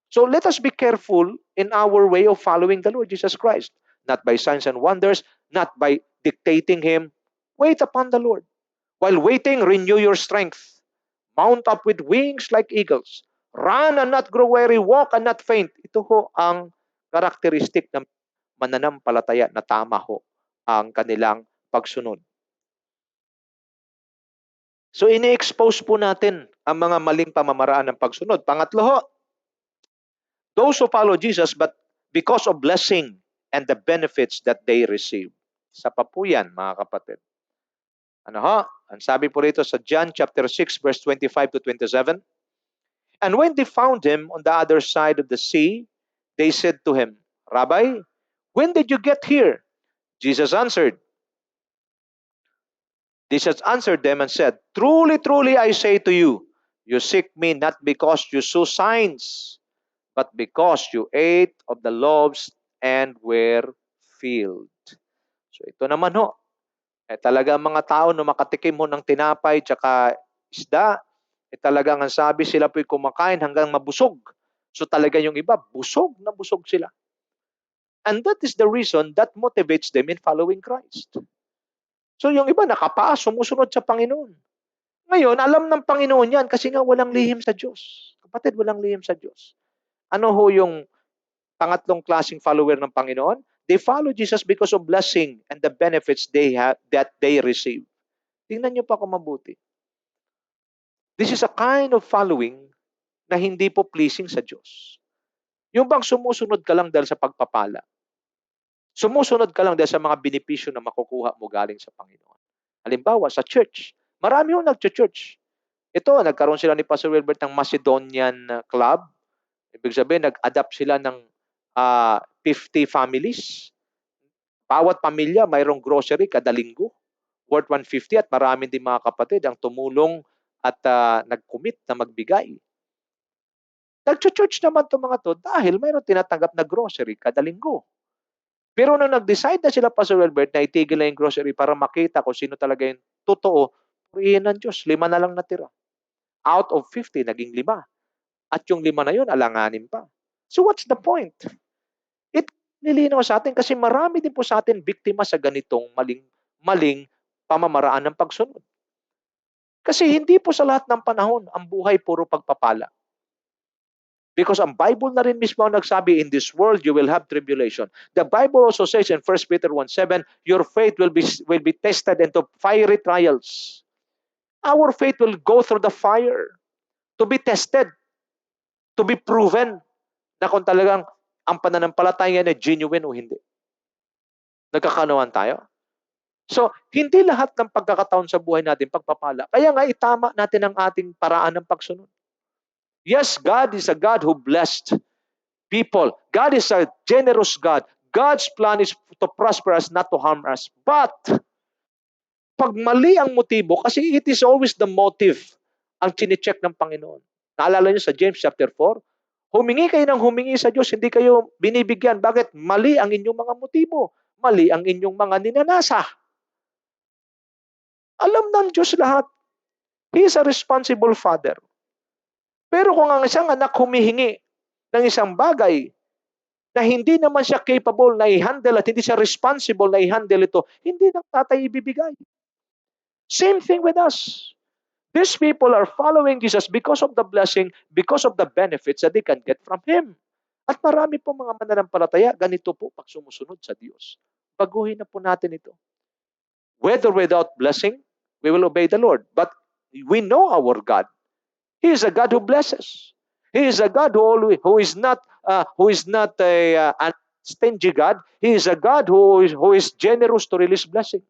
So let us be careful in our way of following the Lord Jesus Christ. Not by signs and wonders, not by dictating Him. Wait upon the Lord. While waiting, renew your strength. Mount up with wings like eagles. Run and not grow weary, walk and not faint. Ito ho ang karakteristik ng mananampalataya na tama ho ang kanilang pagsunod. So ini-expose po natin ang mga maling pamamaraan ng pagsunod. Pangatlo ho, those who follow Jesus but because of blessing and the benefits that they receive. Sa pa po yan, mga kapatid. Ano ho? Ang sabi po rito sa John chapter 6 verse 25 to 27. And when they found him on the other side of the sea, they said to him, Rabbi, when did you get here? Jesus answered them and said, Truly, truly, I say to you, you seek me not because you saw signs, but because you ate of the loaves and were filled. So ito naman ho, talaga ang mga tao na makatikim mo ng tinapay tsaka isda, talagang ang sabi sila po'y kumakain hanggang mabusog. So talaga yung iba, busog na busog sila. And that is the reason that motivates them in following Christ. So yung iba nakapaa, sumusunod sa Panginoon. Ngayon, alam ng Panginoon yan kasi nga walang lihim sa Diyos. Kapatid, walang lihim sa Diyos. Ano ho yung pangatlong klaseng follower ng Panginoon? They follow Jesus because of blessing and the benefits that they receive. Tingnan niyo pa kung mabuti. This is a kind of following na hindi po pleasing sa Diyos. Yung bang sumusunod ka lang dahil sa pagpapala. Sumusunod ka lang dahil sa mga benepisyo na makukuha mo galing sa Panginoon. Halimbawa, sa church. Marami yung nag-church. Ito, nagkaroon sila ni Pastor Wilbert ng Macedonian Club. Ibig sabihin, nag-adapt sila ng 50 families. Bawat pamilya, mayroong grocery kada linggo. Worth 150 at marami din mga kapatid ang tumulong at nag-commit na magbigay. Nag-church naman itong mga to dahil mayroong tinatanggap na grocery kada linggo. Pero nung nag-decide na sila, Pastor Wilbert, na itigil na yung grocery para makita kung sino talaga yung totoo, purihin ng Diyos, 5 na lang natira. Out of 50, naging 5. At yung 5 na yun, alanganin pa. So what's the point? It nilinaw sa atin kasi marami din po sa atin biktima sa ganitong maling pamamaraan ng pagsunod. Kasi hindi po sa lahat ng panahon ang buhay puro pagpapala. Because ang Bible na rin mismo nagsabi, in this world you will have tribulation. The Bible also says in 1 Peter 1:7, your faith will be tested into fiery trials. Our faith will go through the fire to be tested, to be proven na kung talagang ang pananampalataya na genuine o hindi. Nagkakaunawaan tayo? So, hindi lahat ng pagkakataon sa buhay natin pagpapala. Kaya nga itama natin ang ating paraan ng pagsunod. Yes, God is a God who blessed people. God is a generous God. God's plan is to prosper us, not to harm us. But, pag mali ang motibo, kasi it is always the motive ang chine-check ng Panginoon. Naalala niyo sa James chapter 4? Humingi kayo ng humingi sa Diyos, hindi kayo binibigyan. Bakit? Mali ang inyong mga motibo. Mali ang inyong mga ninanasa. Alam ng Diyos lahat. He is a responsible father. Pero kung ang isang anak humihingi ng isang bagay na hindi naman siya capable na i-handle at hindi siya responsible na i-handle ito, hindi ng tatay ibibigay. Same thing with us. These people are following Jesus because of the blessing, because of the benefits that they can get from Him. At marami po mga mananampalataya, ganito po pag sumusunod sa Diyos. Baguhin na po natin ito. Whether without blessing, we will obey the Lord. But we know our God. He is a God who blesses. He is a God who is not a stingy God. He is a God who is generous to release blessing.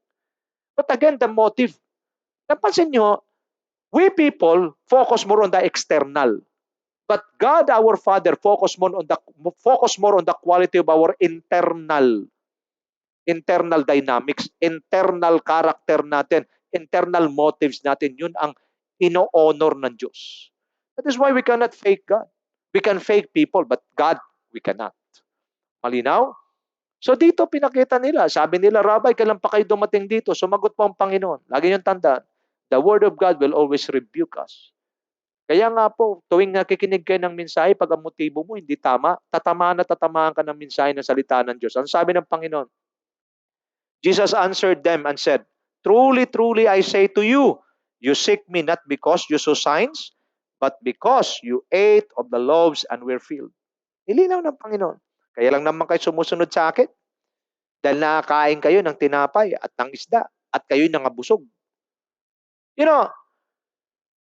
But again, the motive. Napansin nyo, we people focus more on the external. But God, our Father, focus more on the quality of our internal dynamics, internal character natin, internal motives natin. Yun ang ino-honor ng Diyos. That is why we cannot fake God. We can fake people, but God, we cannot. Malinaw? So dito pinakita nila, sabi nila, Rabbi, kailan pa kayo dumating dito? Sumagot po ang Panginoon. Lagi niyong tandaan, the Word of God will always rebuke us. Kaya nga po, tuwing nakikinig kayo ng mensahe, pag ang motibo mo hindi tama, tatamaan ka ng mensahe ng salita ng Diyos. Ang sabi ng Panginoon, Jesus answered them and said, truly, truly, I say to you, you seek me not because you saw signs, but because you ate of the loaves and were filled. Nilinaw ng Panginoon. Kaya lang naman kayo sumusunod sa akin dahil nakakain kayo ng tinapay at ng isda at kayo'y nangabusog. You know,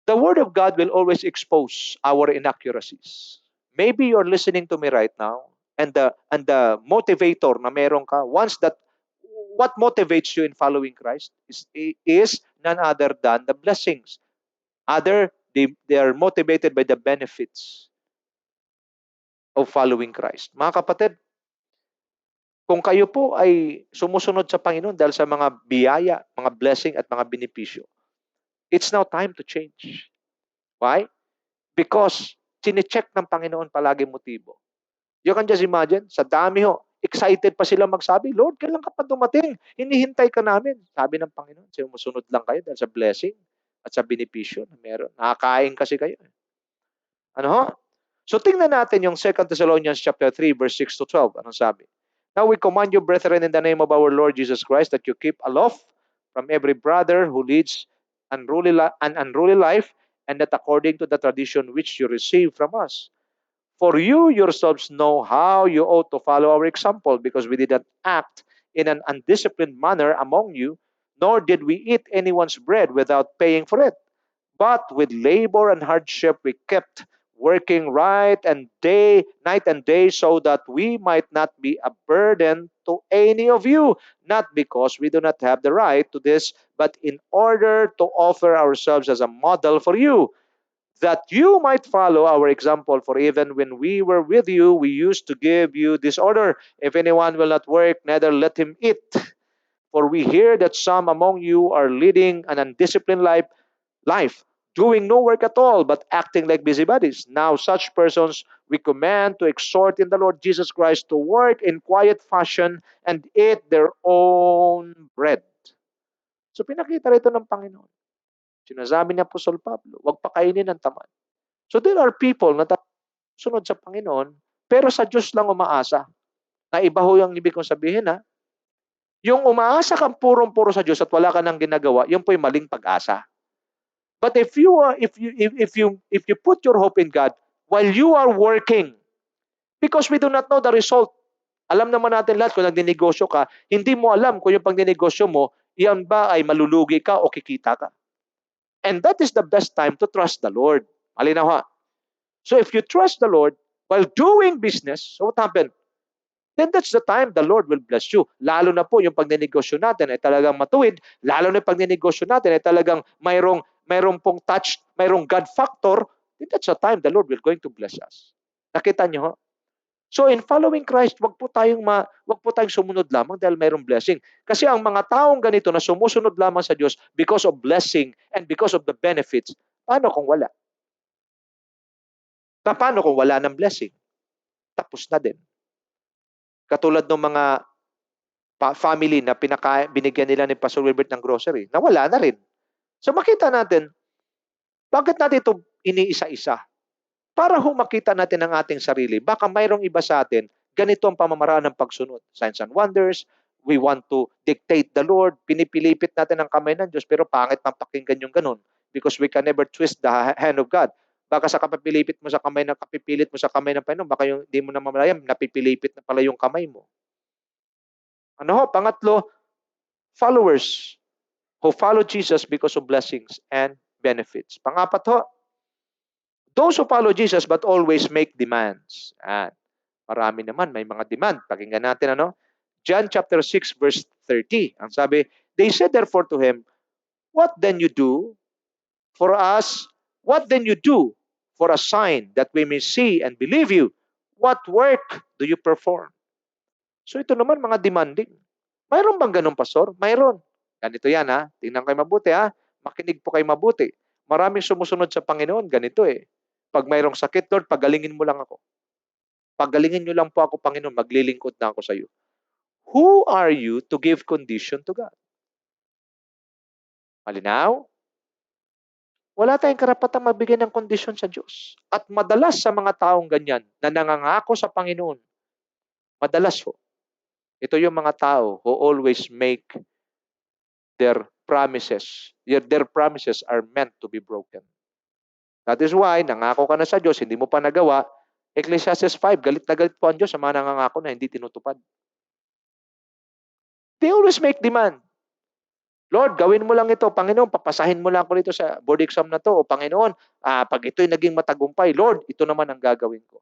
the Word of God will always expose our inaccuracies. Maybe you're listening to me right now, and the motivator na meron ka, once that what motivates you in following Christ is none other than the blessings. They are motivated by the benefits of following Christ. Mga kapatid, kung kayo po ay sumusunod sa Panginoon dahil sa mga biyaya, mga blessing at mga benepisyo, it's now time to change. Why? Because sine-check ng Panginoon palagi motibo. You can just imagine, sa dami ho, excited pa sila magsabi, Lord, kailan ka pa dumating? Hinihintay ka namin. Sabi ng Panginoon, sumusunod lang kayo dahil sa blessing at sa benepisyo na meron. Nakakain kasi kayo. Ano ho? So tingnan natin yung 2 Thessalonians chapter 3, verse 6 to 12. Anong sabi? Now we command you, brethren, in the name of our Lord Jesus Christ, that you keep aloof from every brother who leads an unruly life, and that according to the tradition which you receive from us. For you yourselves know how you ought to follow our example, because we did not act in an undisciplined manner among you, nor did we eat anyone's bread without paying for it. But with labor and hardship we kept working night and day, so that we might not be a burden to any of you, not because we do not have the right to this, but in order to offer ourselves as a model for you, that you might follow our example. For even when we were with you, we used to give you this order: if anyone will not work, neither let him eat. For we hear that some among you are leading an undisciplined life, doing no work at all, but acting like busybodies. Now, such persons we command to exhort in the Lord Jesus Christ to work in quiet fashion and eat their own bread. So pinakita rito ng Panginoon. Sinasabi ni Apostol Pablo, huwag pakainin ng tamad. So there are people na sunod sa Panginoon, pero sa Diyos lang umaasa. Na iba ho yung ibig kong sabihin, ha? Yung umaasa kang purong-puro sa Diyos at wala ka nang ginagawa, yun po yung maling pag-asa. But if you put your hope in God while you are working, because we do not know the result. Alam naman natin lahat kung nagninegosyo ka, hindi mo alam kung yung pagninegosyo mo, iyan ba ay malulugi ka o kikita ka. And that is the best time to trust the Lord. Malinaw ha? So if you trust the Lord while doing business, so what happened? Then that's the time the Lord will bless you. Lalo na po yung pagninegosyo natin ay talagang matuwid, lalo na yung pagninegosyo natin ay talagang mayroong pong touch, mayroong God factor, then that's the time the Lord will going to bless us. Nakita niyo ho? So in following Christ, wag po tayong sumunod lamang dahil mayroong blessing. Kasi ang mga taong ganito na sumusunod lamang sa Diyos because of blessing and because of the benefits, paano kung wala? Paano kung wala ng blessing? Tapos na din. Katulad ng mga family na binigyan nila ni Pastor Wilbert ng grocery, nawala na rin. So makita natin, bakit natin ito iniisa-isa? Para makita natin ang ating sarili. Baka mayroong iba sa atin ganito ang pamamaraan ng pagsunod. Signs and wonders, we want to dictate the Lord, pinipilipit natin ang kamay ng Diyos, pero pangit mapakinggan yung ganun because we can never twist the hand of God. Baka sa kapipilipit mo sa kamay ng kapipilit mo sa kamay ng Panginoon, baka yung hindi mo namamalayan, napipilipit na pala yung kamay mo. Ano ho? Pangatlo, followers who follow Jesus because of blessings and benefits. Pangapat ho, those who follow Jesus but always make demands. Marami naman, may mga demand. Pakinggan natin ano? John chapter 6 verse 30. Ang sabi, they said therefore to him, what then you do for us? What then you do for a sign that we may see and believe you? What work do you perform? So ito naman mga demanding. Mayroon bang ganun, Pastor? Mayroon. Ganito yan ha. Tingnan kayo mabuti ha. Makinig po kayo mabuti. Maraming sumusunod sa Panginoon. Ganito eh. Pag mayroong sakit, Lord, pagalingin mo lang ako. Pagalingin nyo lang po ako, Panginoon. Maglilingkod na ako sa iyo. Who are you to give condition to God? Malinaw? Wala tayong karapatang magbigay ng kondisyon sa Diyos. At madalas sa mga taong ganyan na nangangako sa Panginoon, madalas po, ito yung mga tao who always make their promises. Their promises are meant to be broken. That is why, nangako ka na sa Diyos, hindi mo pa nagawa. Ecclesiastes 5, galit na galit po ang Diyos sa mga nangangako na hindi tinutupad. They always make demand. Lord, gawin mo lang ito. Panginoon, papasahin mo lang ako dito sa board exam na to. O Panginoon, pag ito'y naging matagumpay, Lord, ito naman ang gagawin ko.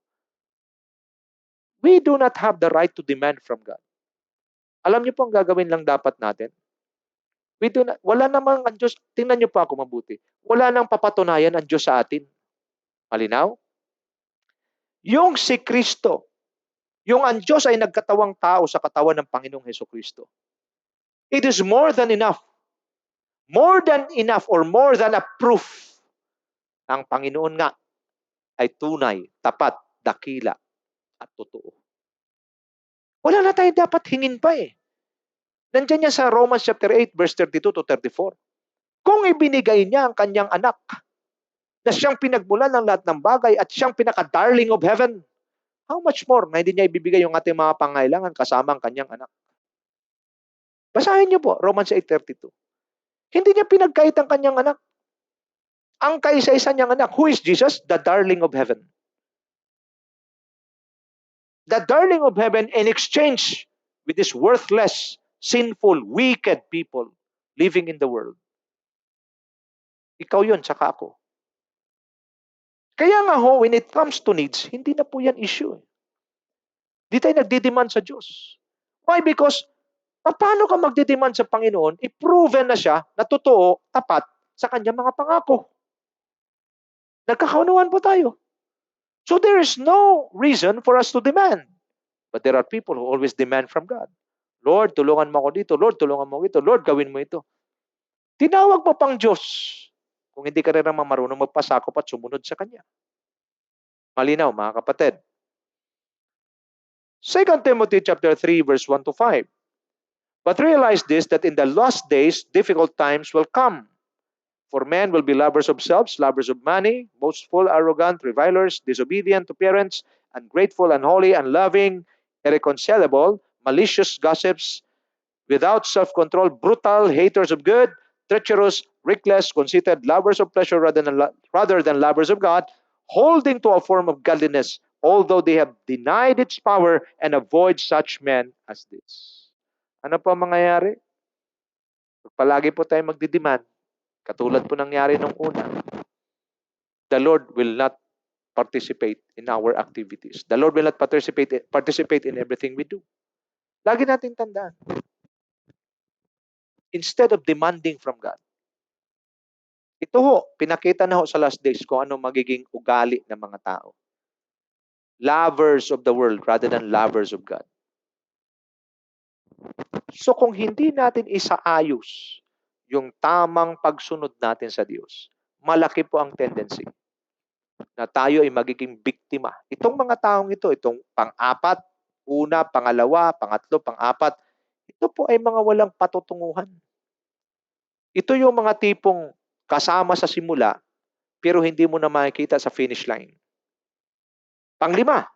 We do not have the right to demand from God. Alam niyo po ang gagawin lang dapat natin? Wala namang ang Diyos, tingnan niyo po ako mabuti. Wala nang papatunayan ang Diyos sa atin. Malinaw? Yung si Kristo, yung ang Diyos ay nagkatawang tao sa katawan ng Panginoong Hesukristo. It is more than enough or more than a proof ang Panginoon nga ay tunay, tapat, dakila, at totoo. Wala na tayo dapat hingin pa eh. Nandiyan niya sa Romans chapter 8, verse 32 to 34. Kung ibinigay niya ang kanyang anak, na siyang pinagmulan ng lahat ng bagay at siyang pinaka-darling of heaven, how much more na hindi niya ibibigay yung ating mga pangailangan kasama ang kanyang anak? Basahin niyo po, Romans 8:32. Hindi niya pinagkait ang kanyang anak. Ang kaisa-isa niyang anak, who is Jesus? The darling of heaven. The darling of heaven in exchange with these worthless, sinful, wicked people living in the world. Ikaw yun, saka ako. Kaya nga ho, when it comes to needs, hindi na po yan issue. Di tayo nagdidemand sa Diyos. Why? Because, paano ka magdidemand sa Panginoon? I-proven na siya na totoo, tapat sa kanyang mga pangako. Nagkakaunawaan po tayo. So there is no reason for us to demand. But there are people who always demand from God. Lord, tulungan mo ako dito. Lord, tulungan mo ito. Lord, gawin mo ito. Tinawag mo pang Diyos kung hindi ka rin naman marunong magpasakop at sumunod sa Kanya. Malinaw, mga kapatid. 2 Timothy chapter 3, verse 1 to 5. But realize this, that in the last days, difficult times will come. For men will be lovers of selves, lovers of money, boastful, arrogant, revilers, disobedient to parents, ungrateful, unholy, unloving, irreconcilable, malicious gossips, without self-control, brutal, haters of good, treacherous, reckless, conceited, lovers of pleasure rather than lovers of God, holding to a form of godliness, although they have denied its power, and avoid such men as this. Ano po ang mangyayari? Palagi po tayo magdidemand. Katulad po nangyari nung una. The Lord will not participate in our activities. The Lord will not participate in everything we do. Lagi natin tandaan. Instead of demanding from God. Ito ho, pinakita na ho sa last days kung ano magiging ugali ng mga tao. Lovers of the world rather than lovers of God. So kung hindi natin isaayos yung tamang pagsunod natin sa Diyos, malaki po ang tendency na tayo ay magiging biktima. Itong mga taong ito, itong pang-apat, una, pangalawa, pangatlo, pang-apat, ito po ay mga walang patutunguhan. Ito yung mga tipong kasama sa simula, pero hindi mo na makikita sa finish line. Panglima,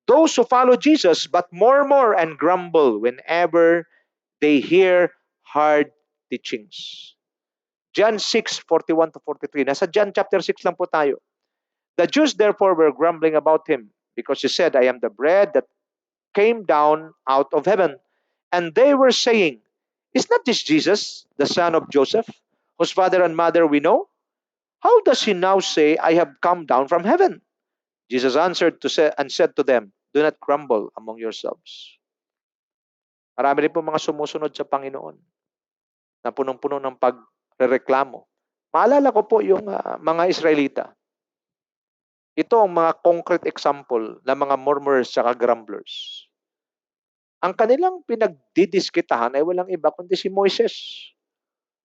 those who follow Jesus but murmur and grumble whenever they hear hard teachings. John 6:41 to 43. Nasa John chapter 6 lang po tayo. The Jews therefore were grumbling about him because he said, I am the bread that came down out of heaven. And they were saying, is not this Jesus, the son of Joseph, whose father and mother we know? How does he now say, I have come down from heaven? Jesus answered and said to them, do not grumble among yourselves. Marami rin po mga sumusunod sa Panginoon na punong-puno ng pagrereklamo. Maalala ko po yung mga Israelita. Ito ang mga concrete example ng mga murmurers at grumblers. Ang kanilang pinagdidiskitahan ay walang iba kundi si Moises.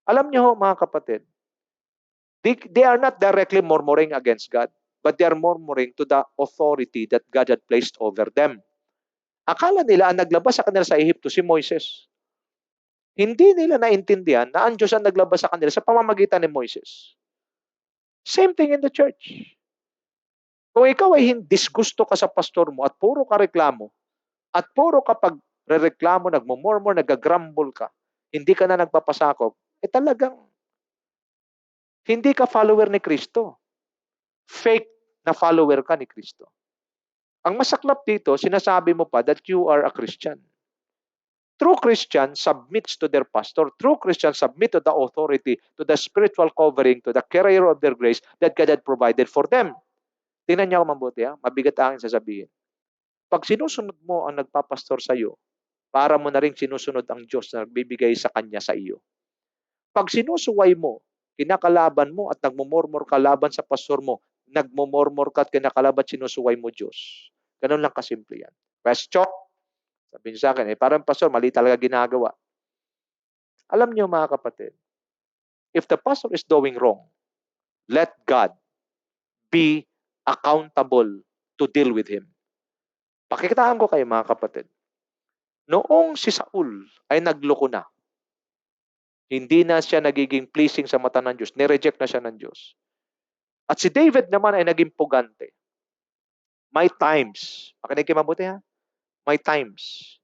Alam niyo ho, mga kapatid, they are not directly murmuring against God, but they are murmuring to the authority that God had placed over them. Akala nila ang naglabas sa kanila sa Ehipto si Moises. Hindi nila naintindihan na ang Diyos ang naglabas sa kanila sa pamamagitan ni Moises. Same thing in the church. Kung ikaw ay disgusto ka sa pastor mo at puro ka reklamo, at puro ka pag-reklamo, nagmumurmur, nagagrumble ka, hindi ka na nagpapasakop, talagang hindi ka follower ni Kristo. Fake na follower ka ni Kristo. Ang masaklap dito, sinasabi mo pa that you are a Christian. True Christian submits to their pastor. True Christian submit to the authority, to the spiritual covering, to the carrier of their grace that God had provided for them. Tingnan niyo ako mabuti, mabigat ang sasabihin. Pag sinusunod mo ang nagpapastor sa iyo, para mo na rin sinusunod ang Diyos na nagbibigay sa Kanya sa iyo. Pag sinusuway mo, kinakalaban mo at nagmumurmur ka laban sa pastor mo, nagmumurmur ka at kinakalaban at sinusuway mo Diyos. Ganun lang kasimple yan. Question? Sabi niyo sa akin, parang pastor, mali talaga ginagawa. Alam niyo mga kapatid, if the pastor is doing wrong, let God be accountable to deal with him. Pakikitaan ko kayo mga kapatid. Noong si Saul ay nagloko na, hindi na siya nagiging pleasing sa mata ng Diyos, nireject na siya ng Diyos. At si David naman ay naging pugante. May times, makinig kayo mabuti ha, may times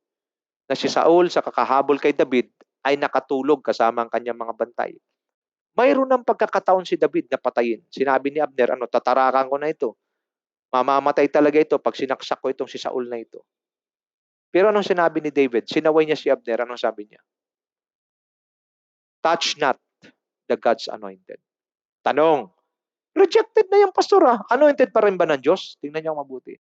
na si Saul sa kakahabol kay David ay nakatulog kasama ang kanyang mga bantay. Mayroon ng pagkakataon si David na patayin. Sinabi ni Abner, tatarakan ko na ito. Mamamatay talaga ito pag sinaksak ko itong si Saul na ito. Pero anong sinabi ni David? Sinaway niya si Abner. Anong sabi niya? Touch not the God's anointed. Tanong, rejected na yung pastor Anointed pa rin ba ng Diyos? Tingnan niyo mabuti.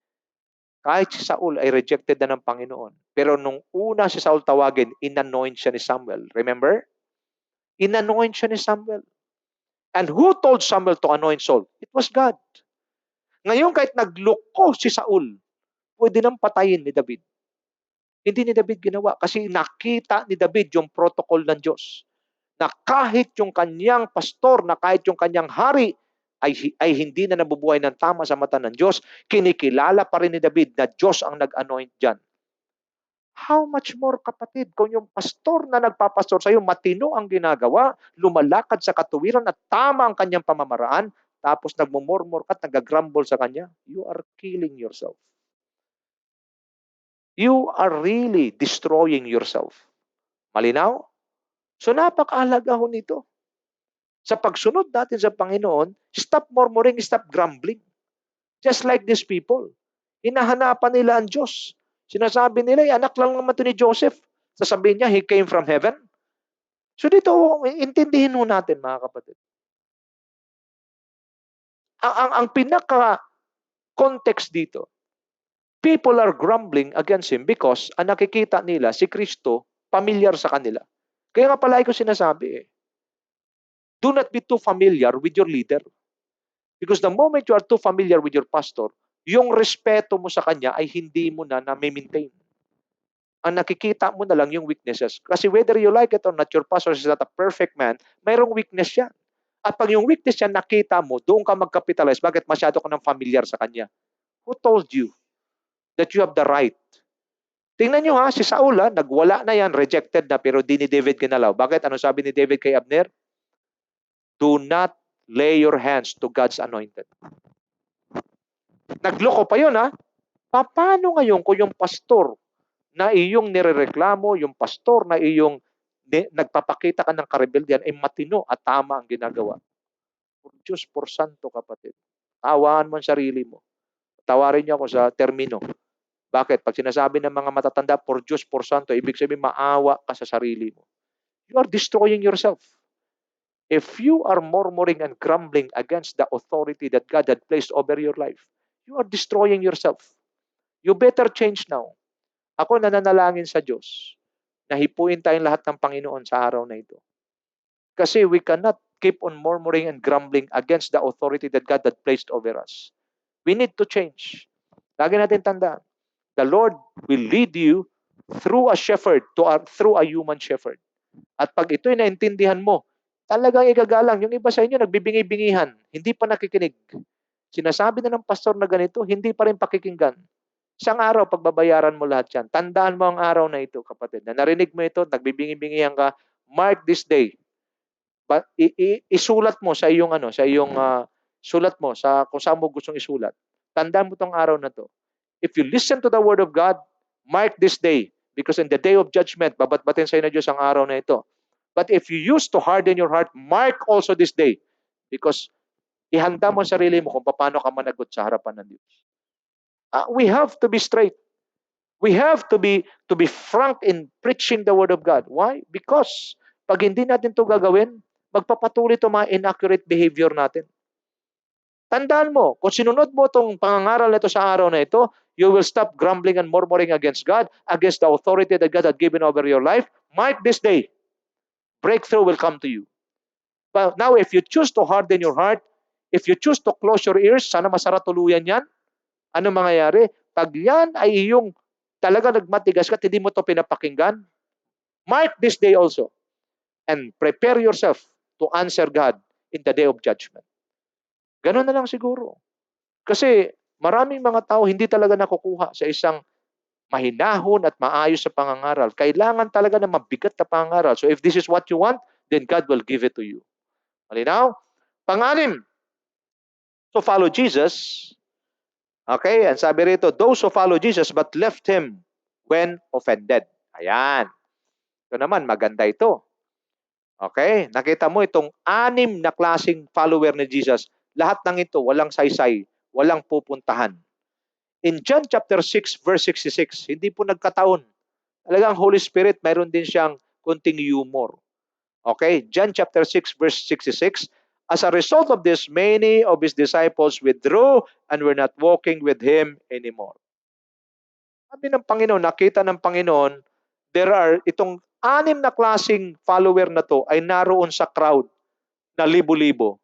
Kahit si Saul ay rejected na ng Panginoon. Pero nung una si Saul tawagin, inanoint siya ni Samuel. Remember? Inanoint siya ni Samuel. And who told Samuel to anoint Saul? It was God. Ngayon kahit nagloko si Saul, pwede nang patayin ni David. Hindi ni David ginawa kasi nakita ni David yung protocol ng Diyos. Na kahit yung kanyang pastor, na kahit yung kanyang hari, ay hindi na nabubuhay ng tama sa mata ng Diyos, kinikilala pa rin ni David na Diyos ang nag-anoint dyan. How much more, kapatid, kung yung pastor na nagpapastor sa iyo, matino ang ginagawa, lumalakad sa katuwiran at tama ang kanyang pamamaraan, tapos nagmumurmur ka at nagagrumble sa kanya, you are killing yourself. You are really destroying yourself. Malinaw? So napakahalaga ho nito. Sa pagsunod natin sa Panginoon, stop murmuring, stop grumbling. Just like these people. Hinahanapan nila ang Diyos. Sinasabi nila, anak lang naman ito ni Joseph. Sasabihin niya, he came from heaven. So dito, intindihin ho natin mga kapatid. Ang pinaka-context dito, people are grumbling against him because ang nakikita nila, si Kristo, familiar sa kanila. Kaya nga palagi ko sinasabi do not be too familiar with your leader. Because the moment you are too familiar with your pastor, yung respeto mo sa kanya ay hindi mo na na-maintain. Ang nakikita mo na lang yung weaknesses. Kasi whether you like it or not, your pastor is not a perfect man, mayroong weakness yan. At pag yung weakness yan nakita mo, doon ka mag-capitalize. Bakit masyado ka ng familiar sa kanya? Who told you that you have the right? Tingnan nyo si Saul nagwala na yan, rejected na, pero di ni David ginalaw. Bakit? Ano sabi ni David kay Abner? Do not lay your hands to God's anointed. Nagloko pa yun Paano ngayon kung yung pastor na iyong nirereklamo, yung pastor na iyong nagpapakita ka ng karebeldiyan ay matino at tama ang ginagawa? Por Diyos, por santo, kapatid. Awaan mo ang sarili mo. Tawarin niyo ako sa termino. Bakit? Pag sinasabi ng mga matatanda, por Diyos, por santo, ibig sabihin maawa ka sa sarili mo. You are destroying yourself. If you are murmuring and grumbling against the authority that God had placed over your life, you are destroying yourself. You better change now. Ako nananalangin sa Diyos na hipuin tayong lahat ng Panginoon sa araw na ito. Kasi we cannot keep on murmuring and grumbling against the authority that God had placed over us. We need to change. Lagi natin tandaan, the Lord will lead you through a shepherd through a human shepherd. At pag ito'y naintindihan mo, talagang igagalang. Yung iba sa inyo nagbibingi-bingihan, hindi pa nakikinig. Sinasabi na ng pastor na ganito, hindi pa rin pakikinggan. Isang araw, pagbabayaran mo lahat yan. Tandaan mo ang araw na ito, kapatid. Na narinig mo ito, nagbibingi-bingihan ka, mark this day. Isulat mo sa iyong sulat mo sa kung saan mo gustong isulat. Tandaan mo tong araw na to. If you listen to the word of God, mark this day because in the day of judgment, babatbatin sa na Diyos ang araw na ito. But if you used to harden your heart, mark also this day because ihanda mo ang sarili mo kung paano ka managot sa harapan ng Diyos. We have to be straight. We have to be frank in preaching the word of God. Why? Because pag hindi natin to gagawin, magpapatuloy ito mga inaccurate behavior natin. Tandaan mo, kung sinunod mo itong pangangaral na ito sa araw na ito, you will stop grumbling and murmuring against God, against the authority that God had given over your life. Mark this day. Breakthrough will come to you. But now, if you choose to harden your heart, if you choose to close your ears, sana masara tuluyan yan, ano mangyayari? Pag yan ay iyong talaga nagmatigas ka, hindi mo ito pinapakinggan, mark this day also and prepare yourself to answer God in the day of judgment. Ganun na lang siguro. Kasi maraming mga tao hindi talaga nakukuha sa isang mahinahon at maayos sa pangangaral. Kailangan talaga ng mabigat na pangangaral. So if this is what you want, then God will give it to you. Malinaw? Pang-anim, to follow Jesus. Okay, and sabi rito, those who follow Jesus but left Him when offended. Ayan. Ito naman, maganda ito. Okay, nakita mo itong anim na klaseng follower ni Jesus. Lahat ng ito, walang saysay, walang pupuntahan. In John chapter 6, verse 66, hindi po nagkataon. Talagang Holy Spirit, mayroon din siyang kunting humor. Okay, John chapter 6, verse 66, as a result of this, many of His disciples withdrew and were not walking with Him anymore. Sabi ng Panginoon, nakita ng Panginoon, itong anim na klaseng follower na to ay naroon sa crowd na libo-libo.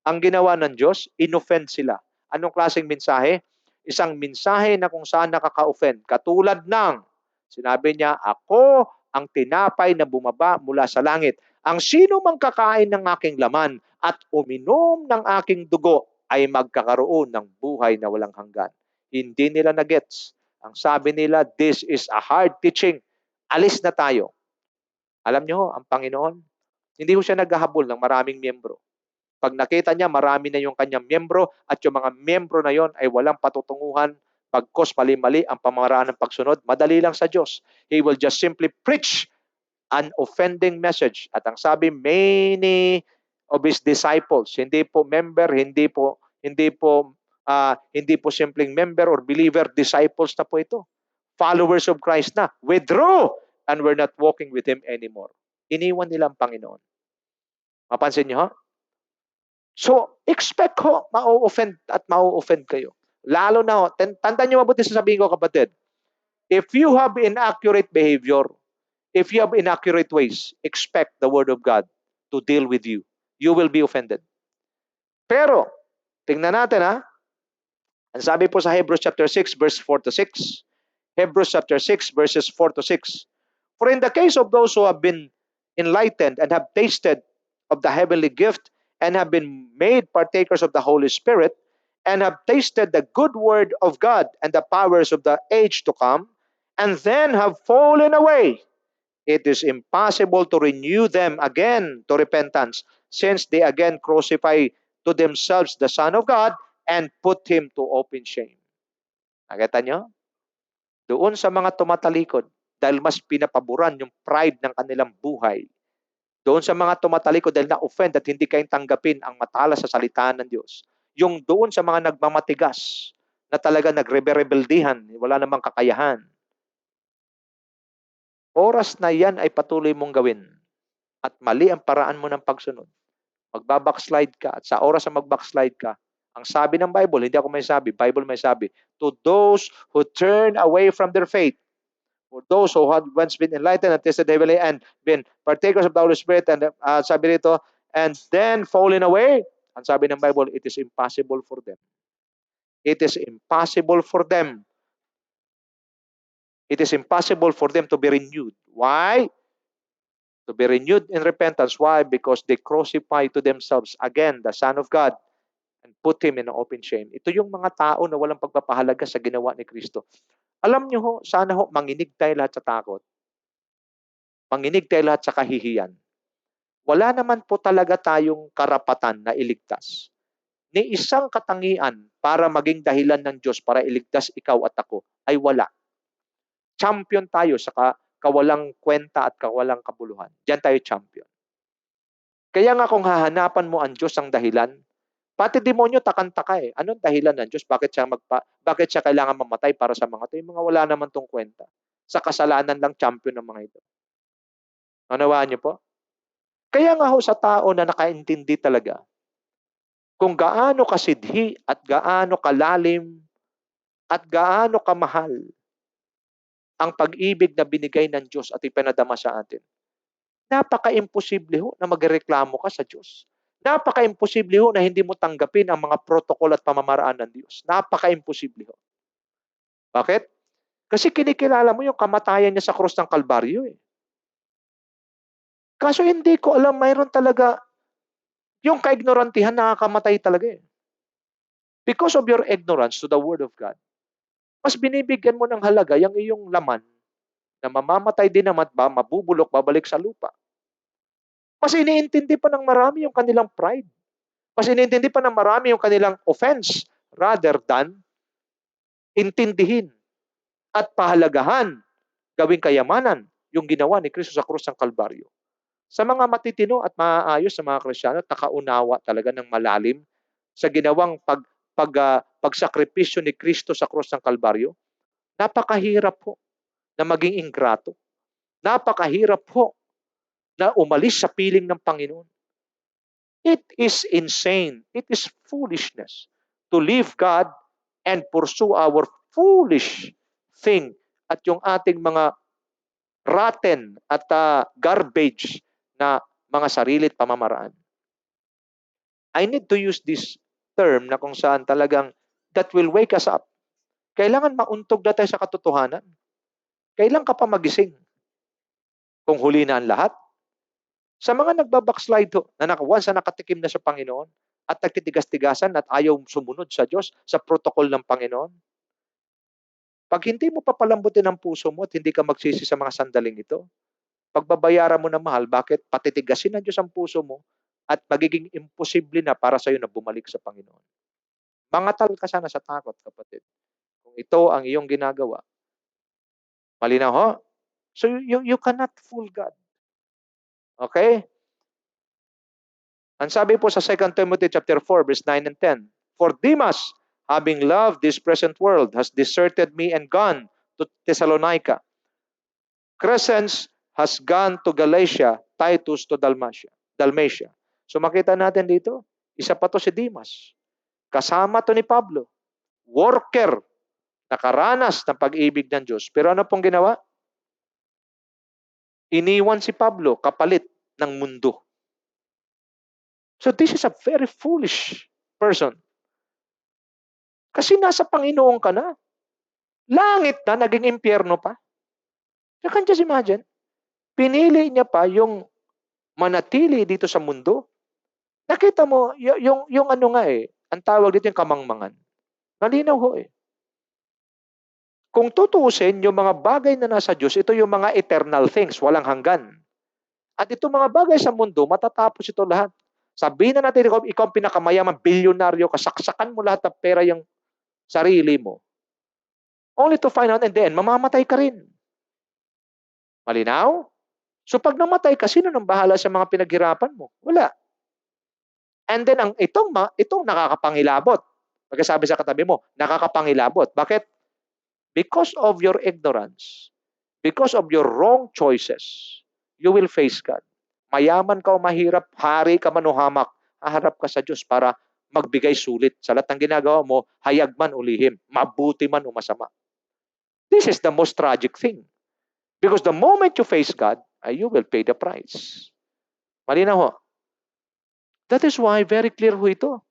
Ang ginawa ng Diyos, inoffend sila. Anong klaseng mensahe? Isang mensahe na kung saan nakaka-offend. Katulad ng, sinabi niya, ako ang tinapay na bumaba mula sa langit. Ang sino mang kakain ng aking laman at uminom ng aking dugo ay magkakaroon ng buhay na walang hanggan. Hindi nila na-gets. Ang sabi nila, this is a hard teaching. Alis na tayo. Alam niyo, ang Panginoon, hindi ko siya naghahabol ng maraming miyembro. Pag nakita niya, marami na yung kanyang miyembro at yung mga miyembro na yon ay walang patutunguhan, pagkos mali-mali ang pamamaraan ng pagsunod, madali lang sa Diyos. He will just simply preach an offending message. At ang sabi, many of His disciples, hindi po member, hindi po simpleng member or believer, disciples na po ito. Followers of Christ na, withdrew and were not walking with Him anymore. Iniwan nila ang Panginoon. Mapansin niyo, ha? So, expect ho, mau-offend at mau-offend kayo. Lalo na, tandaan niyo mabuti sasabihin ko, kapatid. If you have inaccurate behavior, if you have inaccurate ways, expect the Word of God to deal with you. You will be offended. Pero, tingnan natin, ha? Ang sabi po sa Hebrews chapter 6, verse 4 to 6. Hebrews chapter 6, verses 4 to 6. For in the case of those who have been enlightened and have tasted of the heavenly gift and have been made partakers of the Holy Spirit and have tasted the good word of God and the powers of the age to come and then have fallen away, it is impossible to renew them again to repentance since they again crucify to themselves the Son of God and put Him to open shame. Nakita nyo? Doon sa mga tumatalikod, dahil mas pinapaboran yung pride ng kanilang buhay. Doon sa mga tumatalikod dahil na-offend at hindi kayang tanggapin ang matalas sa salita ng Diyos. Yung doon sa mga nagmamatigas na talaga nagrebeldihan, wala namang kakayahan. Oras na yan ay patuloy mong gawin at mali ang paraan mo ng pagsunod. Magbabackslide ka at sa oras na magbackslide ka, ang sabi ng Bible, hindi ako may sabi, Bible may sabi, to those who turn away from their faith, for those who had once been enlightened and tasted heavenly and been partakers of the Holy Spirit, and sabi rito, and then fallen away, ang sabi ng Bible, it is impossible for them. It is impossible for them. It is impossible for them to be renewed. Why? To be renewed in repentance. Why? Because they crucify to themselves again the Son of God and put Him in open shame. Ito yung mga tao na walang pagpapahalaga sa ginawa ni Kristo. Alam nyo ho, sana ho, manginig tayo lahat sa takot. Manginig tayo lahat sa kahihiyan. Wala naman po talaga tayong karapatan na iligtas. Ni isang katangian para maging dahilan ng Diyos para iligtas ikaw at ako ay wala. Champion tayo sa kawalang kwenta at kawalang kabuluhan. Diyan tayo champion. Kaya nga kung hahanapan mo ang Diyos ang dahilan, pati demonyo takang-taka eh. Anong dahilan ng Diyos? Bakit siya kailangan mamatay para sa mga ito? Yung mga wala naman tong kwenta. Sa kasalanan lang champion ng mga ito. Manawaan niyo po? Kaya nga ho sa tao na nakaintindi talaga kung gaano kasidhi at gaano kalalim at gaano kamahal ang pag-ibig na binigay ng Diyos at ipinadama sa atin. Napaka-imposible ho na magreklamo ka sa Diyos. Napaka-imposible ho na hindi mo tanggapin ang mga protocol at pamamaraan ng Diyos. Napaka-imposible ho. Bakit? Kasi kinikilala mo yung kamatayan niya sa krus ng Kalbaryo eh. Kaso hindi ko alam, mayroon talaga yung kaignorantihan nakakamatay talaga eh. Because of your ignorance to the Word of God, mas binibigyan mo ng halaga yung iyong laman na mamamatay din naman ba, mabubulok, babalik sa lupa. Mas iniintindi pa ng marami yung kanilang pride. Mas iniintindi pa ng marami yung kanilang offense rather than intindihin at pahalagahan, gawing kayamanan yung ginawa ni Kristo sa krus ng Kalbaryo. Sa mga matitino at maaayos sa mga Kristiyano, nakaunawa talaga ng malalim sa ginawang pagsakripisyo ni Kristo sa krus ng Kalbaryo, napakahirap po na maging ingrato. Napakahirap po na umalis sa piling ng Panginoon. It is insane. It is foolishness to leave God and pursue our foolish thing at yung ating mga rotten at garbage na mga sarilit pamamaraan. I need to use this term na kung saan talagang that will wake us up. Kailangan mauntog na tayo sa katotohanan. Kailan ka pa magising? Kung huli na ang lahat? Sa mga nagbabackslide ho, na once na nakatikim na sa Panginoon at nagtitigas-tigasan at ayaw sumunod sa Diyos, sa protocol ng Panginoon, pag hindi mo papalambutin ang puso mo at hindi ka magsisi sa mga sandaling ito, pagbabayaran mo na mahal, bakit? Patitigasin ng Diyos ang puso mo at magiging imposible na para sa iyo na bumalik sa Panginoon. Mangatal ka sana sa takot, kapatid. Kung ito ang iyong ginagawa, malinaw ho? So you cannot fool God. Okay? Ang sabi po sa 2 Timothy chapter 4, verse 9 and 10, for Demas, having loved this present world, has deserted me and gone to Thessalonica. Crescens has gone to Galatia, Titus to Dalmatia. So makita natin dito, isa pa to si Demas. Kasama to ni Pablo. Worker, nakaranas ng pag-ibig ng Diyos. Pero ano pong ginawa? Iniwan si Pablo kapalit ng mundo. So this is a very foolish person. Kasi nasa Panginoon ka na. Langit na, naging impyerno pa. You can just imagine. Pinili niya pa yung manatili dito sa mundo. Nakita mo, yung ano nga eh, ang tawag dito yung kamangmangan. Malinaw ho eh. Kung tutuusin, yung mga bagay na nasa Diyos, ito yung mga eternal things, walang hanggan. At itong mga bagay sa mundo, matatapos ito lahat. Sabihin na natin, ikaw ang pinakamayaman, bilyonaryo, kasaksakan mo lahat ng pera yung sarili mo. Only to find out in the end, mamamatay ka rin. Malinaw? So pag namatay ka, sino nang bahala sa mga pinaghirapan mo? Wala. And then itong nakakapangilabot. Pagkasabi sa katabi mo, nakakapangilabot. Bakit? Because of your ignorance, because of your wrong choices, you will face God. Mayaman ka o mahirap, hari ka man o hamak, haharap ka sa Diyos para magbigay sulit. Sa lahat ng ginagawa mo, hayag man o lihim, mabuti man o masama. This is the most tragic thing. Because the moment you face God, you will pay the price. Malinaw ho? That is why, very clear ho ito.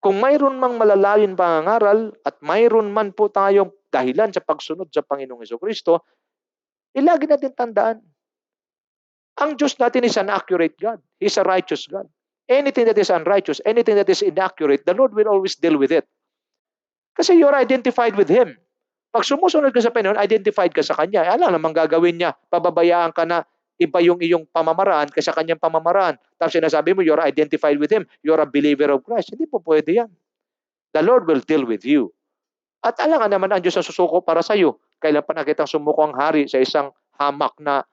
Kung mayroon mang malalalim pangangaral at mayroon man po tayong dahilan sa pagsunod sa Panginoong Hesukristo, lagi natin tandaan, ang Diyos natin is an accurate God. He's a righteous God. Anything that is unrighteous, anything that is inaccurate, the Lord will always deal with it. Kasi you're identified with Him. Pag sumusunod ka sa Panginoon, identified ka sa Kanya. Alam namang gagawin niya. Pababayaan ka na iba yung iyong pamamaraan kaysa Kanyang pamamaraan. Tapos sinasabi mo, you're identified with Him. You're a believer of Christ. Hindi po pwede yan. The Lord will deal with you. At alam nga naman ang Diyos na susuko para sa iyo. Kailan pa nakitang sumuko ang hari sa isang hamak na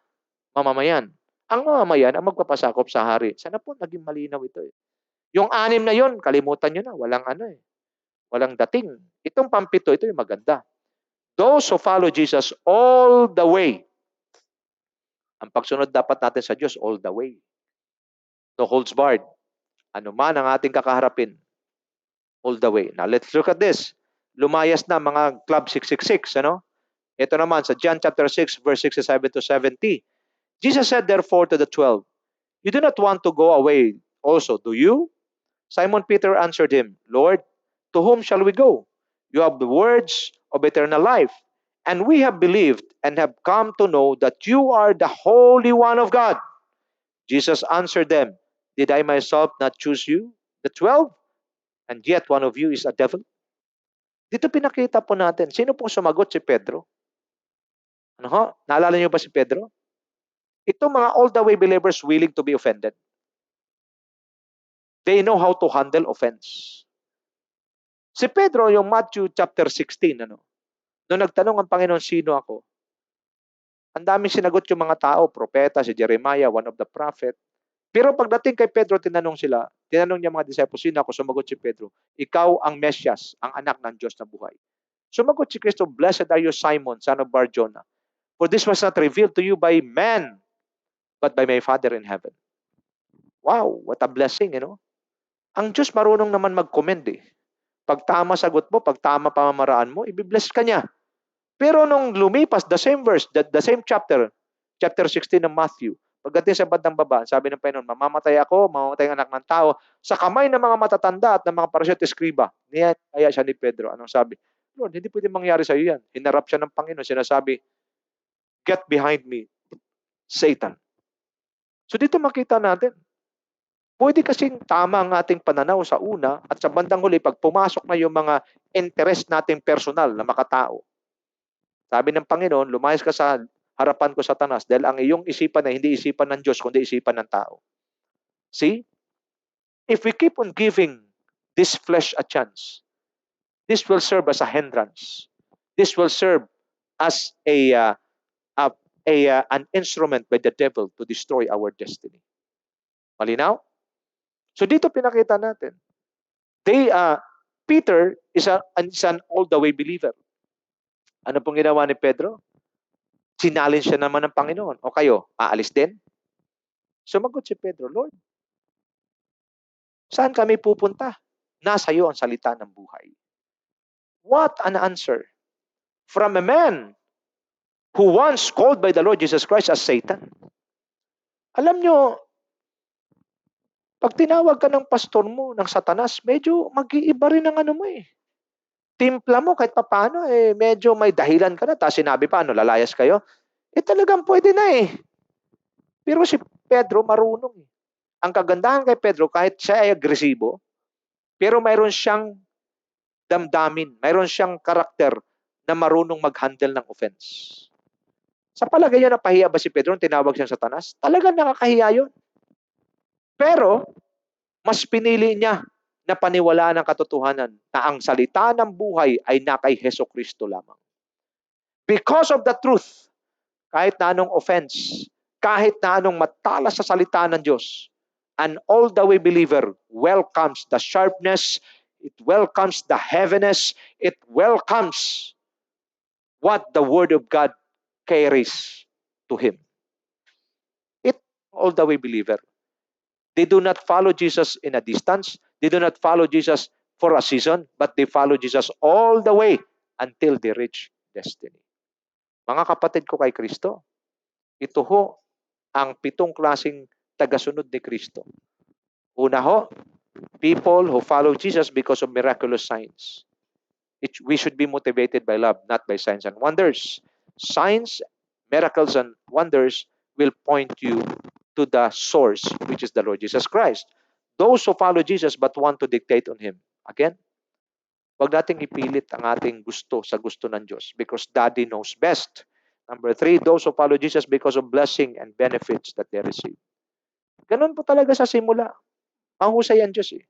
mamamayan? Ang mamamayan ang magpapasakop sa hari. Sana po naging malinaw ito. Yung 6 na yon, kalimutan nyo na. Walang walang dating. Itong pampito, ito yung maganda. Those who follow Jesus all the way. Ang pagsunod dapat natin sa Diyos all the way. No holds barred. Ano man ang ating kakaharapin, all the way. Now, let's look at this. Lumayas na mga Club 666, ano? Ito naman sa John chapter 6, verse 67 to 70. Jesus said therefore to the 12, you do not want to go away also, do you? Simon Peter answered him, Lord, to whom shall we go? You have the words of eternal life, and we have believed and have come to know that you are the Holy One of God. Jesus answered them, did I myself not choose you, the 12? And yet one of you is a devil? Dito pinakita po natin, sino pong sumagot? Si Pedro. Ano ho? Naalala niyo ba si Pedro? Itong mga all the way believers willing to be offended. They know how to handle offense. Si Pedro, yung Matthew chapter 16, ano? Nung nagtanong ang Panginoon, sino ako? Ang daming sinagot yung mga tao, propeta, si Jeremiah, one of the prophet. Pero pagdating kay Pedro, tinanong niya mga disciples, sino ako? Sumagot si Pedro, ikaw ang Mesias, ang anak ng Diyos na buhay. Sumagot si Kristo, blessed are you, Simon, son of Bar-Jonah. For this was not revealed to you by man, but by my Father in heaven. Wow, what a blessing, you know? Ang Diyos marunong naman mag-commend eh. Pag tama sagot mo, pag tama pamamaraan mo, ibibless ka niya. Pero nung lumipas, the same verse, the same chapter 16 ng Matthew, pagdating sa bandang baba, sabi ng Panginoon, mamamatay ang anak ng tao, sa kamay ng mga matatanda at ng mga parasyo at eskriba. Kaya siya ni Pedro. Anong sabi? Lord, hindi pwede mangyari sa iyo yan. Hinarap siya ng Panginoon. Sinasabi, get behind me, Satan. So dito makita natin, pwede kasing tama ang ating pananaw sa una at sa bandang huli, pag pumasok na yung mga interest nating personal na makatao. Sabi ng Panginoon, lumayas ka sa harapan ko, Satanas, dahil ang iyong isipan ay hindi isipan ng Diyos, kundi isipan ng tao. See? If we keep on giving this flesh a chance, this will serve as a hindrance. This will serve as an instrument by the devil to destroy our destiny. Malinaw? So dito pinakita natin, Peter is an all-the-way believer. Ano pong ginawa ni Pedro? Sinalin siya naman ng Panginoon. O kayo, aalis din? Sumagot si Pedro, Lord, saan kami pupunta? Nasa iyo ang salita ng buhay. What an answer from a man who once called by the Lord Jesus Christ as Satan. Alam nyo, pag tinawag ka ng pastor mo, ng Satanas, medyo mag-iiba rin ang ano mo eh. Timpla mo kahit papaano medyo may dahilan ka na. Tapos sinabi pa, lalayas kayo? Talagang pwede na eh. Pero si Pedro marunong eh. Ang kagandahan kay Pedro, kahit siya ay agresibo, pero mayroon siyang damdamin, mayroon siyang karakter na marunong mag-handle ng offense. Sa palagay niya, napahiya ba si Pedro nung tinawag siyang Satanas? Talagang nakakahiya yun. Pero, mas pinili niya na paniwalaan ng katotohanan na ang salita ng buhay ay na kay Hesukristo lamang. Because of the truth, kahit na anong offense, kahit na anong matalas sa salita ng Diyos, an all-the-way believer welcomes the sharpness, it welcomes the heaviness, it welcomes what the Word of God carries to him. It all-the-way believer. They do not follow Jesus in a distance. They do not follow Jesus for a season, but they follow Jesus all the way until they reach destiny. Mga kapatid ko kay Kristo, ito ho ang 7 klaseng tagasunod ni Kristo. Una ho, people who follow Jesus because of miraculous signs. We should be motivated by love, not by signs and wonders. Signs, miracles, and wonders will point you to the source, which is the Lord Jesus Christ. Those who follow Jesus but want to dictate on Him. Again, wag nating ipilit ang ating gusto sa gusto ng Diyos because Daddy knows best. Number 3, those who follow Jesus because of blessing and benefits that they receive. Ganun po talaga sa simula. Mahusay ang Diyos eh.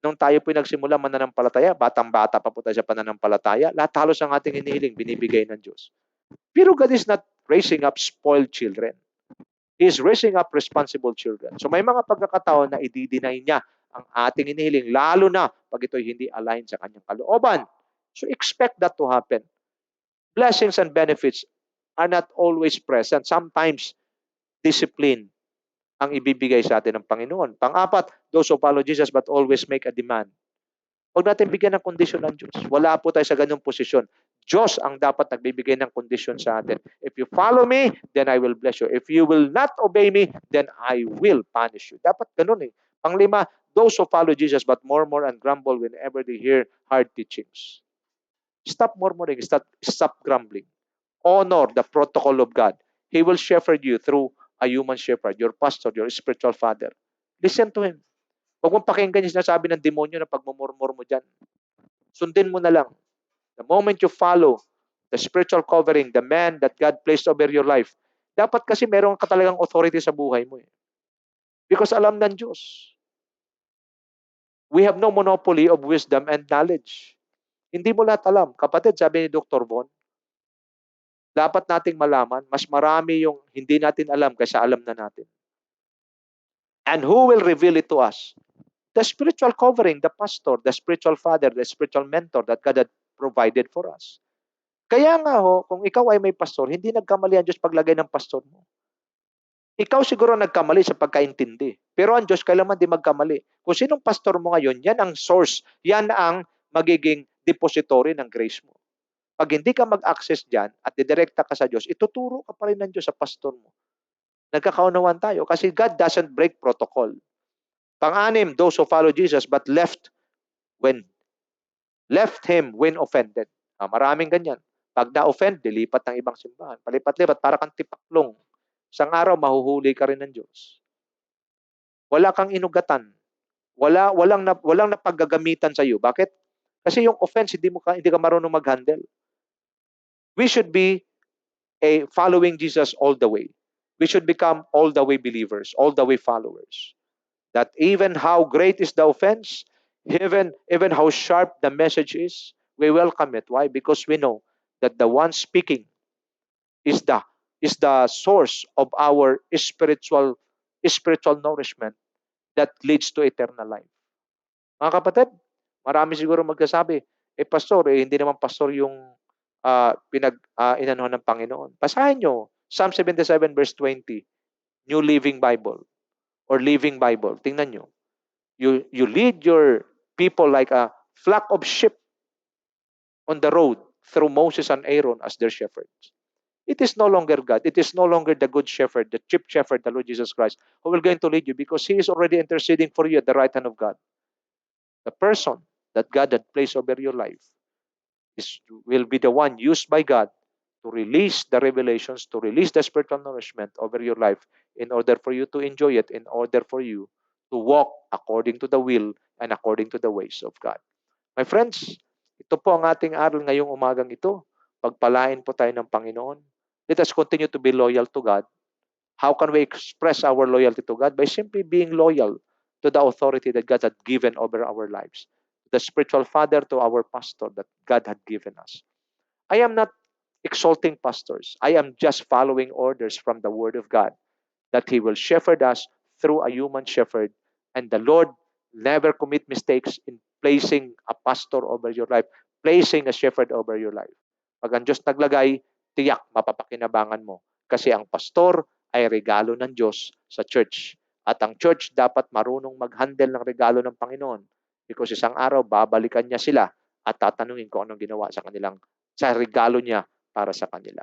Nung tayo po nagsimula mananampalataya, batang-bata pa po tayo sa pananampalataya, lahat halos ang ating hinihiling, binibigay ng Diyos. Pero God is not raising up spoiled children. He is raising up responsible children. So may mga pagkakataon na i-deny niya ang ating hinihiling, lalo na pag ito'y hindi aligned sa kanyang kalooban. So expect that to happen. Blessings and benefits are not always present. Sometimes, discipline ang ibibigay sa atin ng Panginoon. Pang-apat, those who follow Jesus but always make a demand. Huwag natin bigyan ng kondisyon ng Diyos. Wala po tayo sa ganung posisyon. Diyos ang dapat nagbibigay ng kondisyon sa atin. If you follow me, then I will bless you. If you will not obey me, then I will punish you. Dapat ganun eh. Panglima, those who follow Jesus but murmur and grumble whenever they hear hard teachings. Stop murmuring. Stop grumbling. Honor the protocol of God. He will shepherd you through a human shepherd, your pastor, your spiritual father. Listen to him. Huwag mong pakinggan yung sinasabi ng demonyo na pagmumurmur mo dyan. Sundin mo na lang. The moment you follow the spiritual covering, the man that God placed over your life, dapat kasi meron ka talagang authority sa buhay mo. Because alam ng Diyos. We have no monopoly of wisdom and knowledge. Hindi mo lahat alam. Kapatid, sabi ni Dr. Von, dapat nating malaman, mas marami yung hindi natin alam kaysa alam na natin. And who will reveal it to us? The spiritual covering, the pastor, the spiritual father, the spiritual mentor that God had provided for us. Kaya nga ho, kung ikaw ay may pastor, hindi nagkamali ang Diyos paglagay ng pastor mo. Ikaw siguro nagkamali sa pagkaintindi. Pero ang Diyos kailanman di magkamali. Kung sinong pastor mo ngayon, yan ang source. Yan ang magiging depository ng grace mo. Pag hindi ka mag-access dyan at didirekta ka sa Diyos, ituturo ka pa rin ng Diyos sa pastor mo. Nagkakaunawan tayo kasi God doesn't break protocol. Pang-anim, those who follow Jesus but left him when offended. Maraming ganyan. Pag na-offend, dilipat ng ibang simbahan. Palipat-lipat, para kang tipaklong. Isang araw, mahuhuli ka rin ng Diyos. Wala kang inugatan. Walang napaggagamitan sa iyo. Bakit? Kasi yung offense, hindi ka marunong mag-handle. We should be following Jesus all the way. We should become all the way believers, all the way followers. That even how great is the offense, even how sharp the message is, we welcome it. Why? Because we know that the one speaking is the source of our spiritual nourishment that leads to eternal life. Mga kapatid, marami siguro magsasabi, pastor, hindi naman pastor yung inanuhan ng Panginoon. Basahin nyo, Psalm 77 verse 20, New Living Bible or Living Bible. Tingnan nyo. You lead your people like a flock of sheep on the road through Moses and Aaron as their shepherds. It is no longer God. It is no longer the good shepherd, the chief shepherd, the Lord Jesus Christ, who will going to lead you because He is already interceding for you at the right hand of God. The person that God had placed over your life will be the one used by God to release the revelations, to release the spiritual nourishment over your life in order for you to enjoy it, in order for you to walk according to the will and according to the ways of God. My friends, ito po ang ating aral ngayong umagang ito. Pagpalain po tayo ng Panginoon. Let us continue to be loyal to God. How can we express our loyalty to God? By simply being loyal to the authority that God had given over our lives, the spiritual father to our pastor that God had given us. I am not exalting pastors. I am just following orders from the Word of God that He will shepherd us through a human shepherd. And the Lord never commit mistakes in placing a pastor over your life, placing a shepherd over your life. Pag ang Diyos naglagay, tiyak mapapakinabangan mo. Kasi ang pastor ay regalo ng Diyos sa church. At ang church dapat marunong mag-handle ng regalo ng Panginoon. Because isang araw, babalikan niya sila at tatanungin kung anong ginawa sa regalo niya para sa kanila.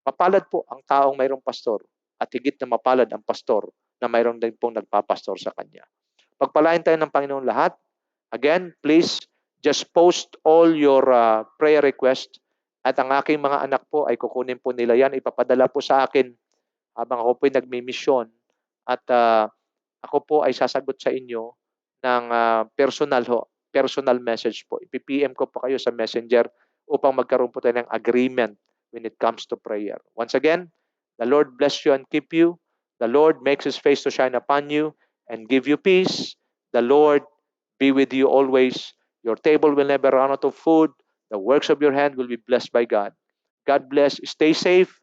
Mapalad po ang taong mayroong pastor at higit na mapalad ang pastor na mayroong din pong nagpapastor sa kanya. Pagpalain tayo ng Panginoon lahat. Again, please just post all your prayer request at ang aking mga anak po ay kukunin po nila yan. Ipapadala po sa akin habang ako po ay nagmi-mission at ako po ay sasagot sa inyo ng personal message po. Ipi-PM ko po kayo sa Messenger upang magkaroon po tayo ng agreement when it comes to prayer. Once again, the Lord bless you and keep you. The Lord makes His face to shine upon you and give you peace. The Lord be with you always. Your table will never run out of food. The works of your hand will be blessed by God. God bless. Stay safe.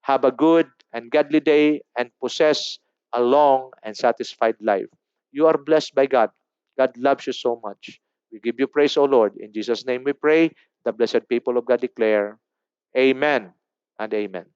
Have a good and godly day and possess a long and satisfied life. You are blessed by God. God loves you so much. We give you praise, O Lord. In Jesus' name we pray. The blessed people of God declare, Amen and Amen.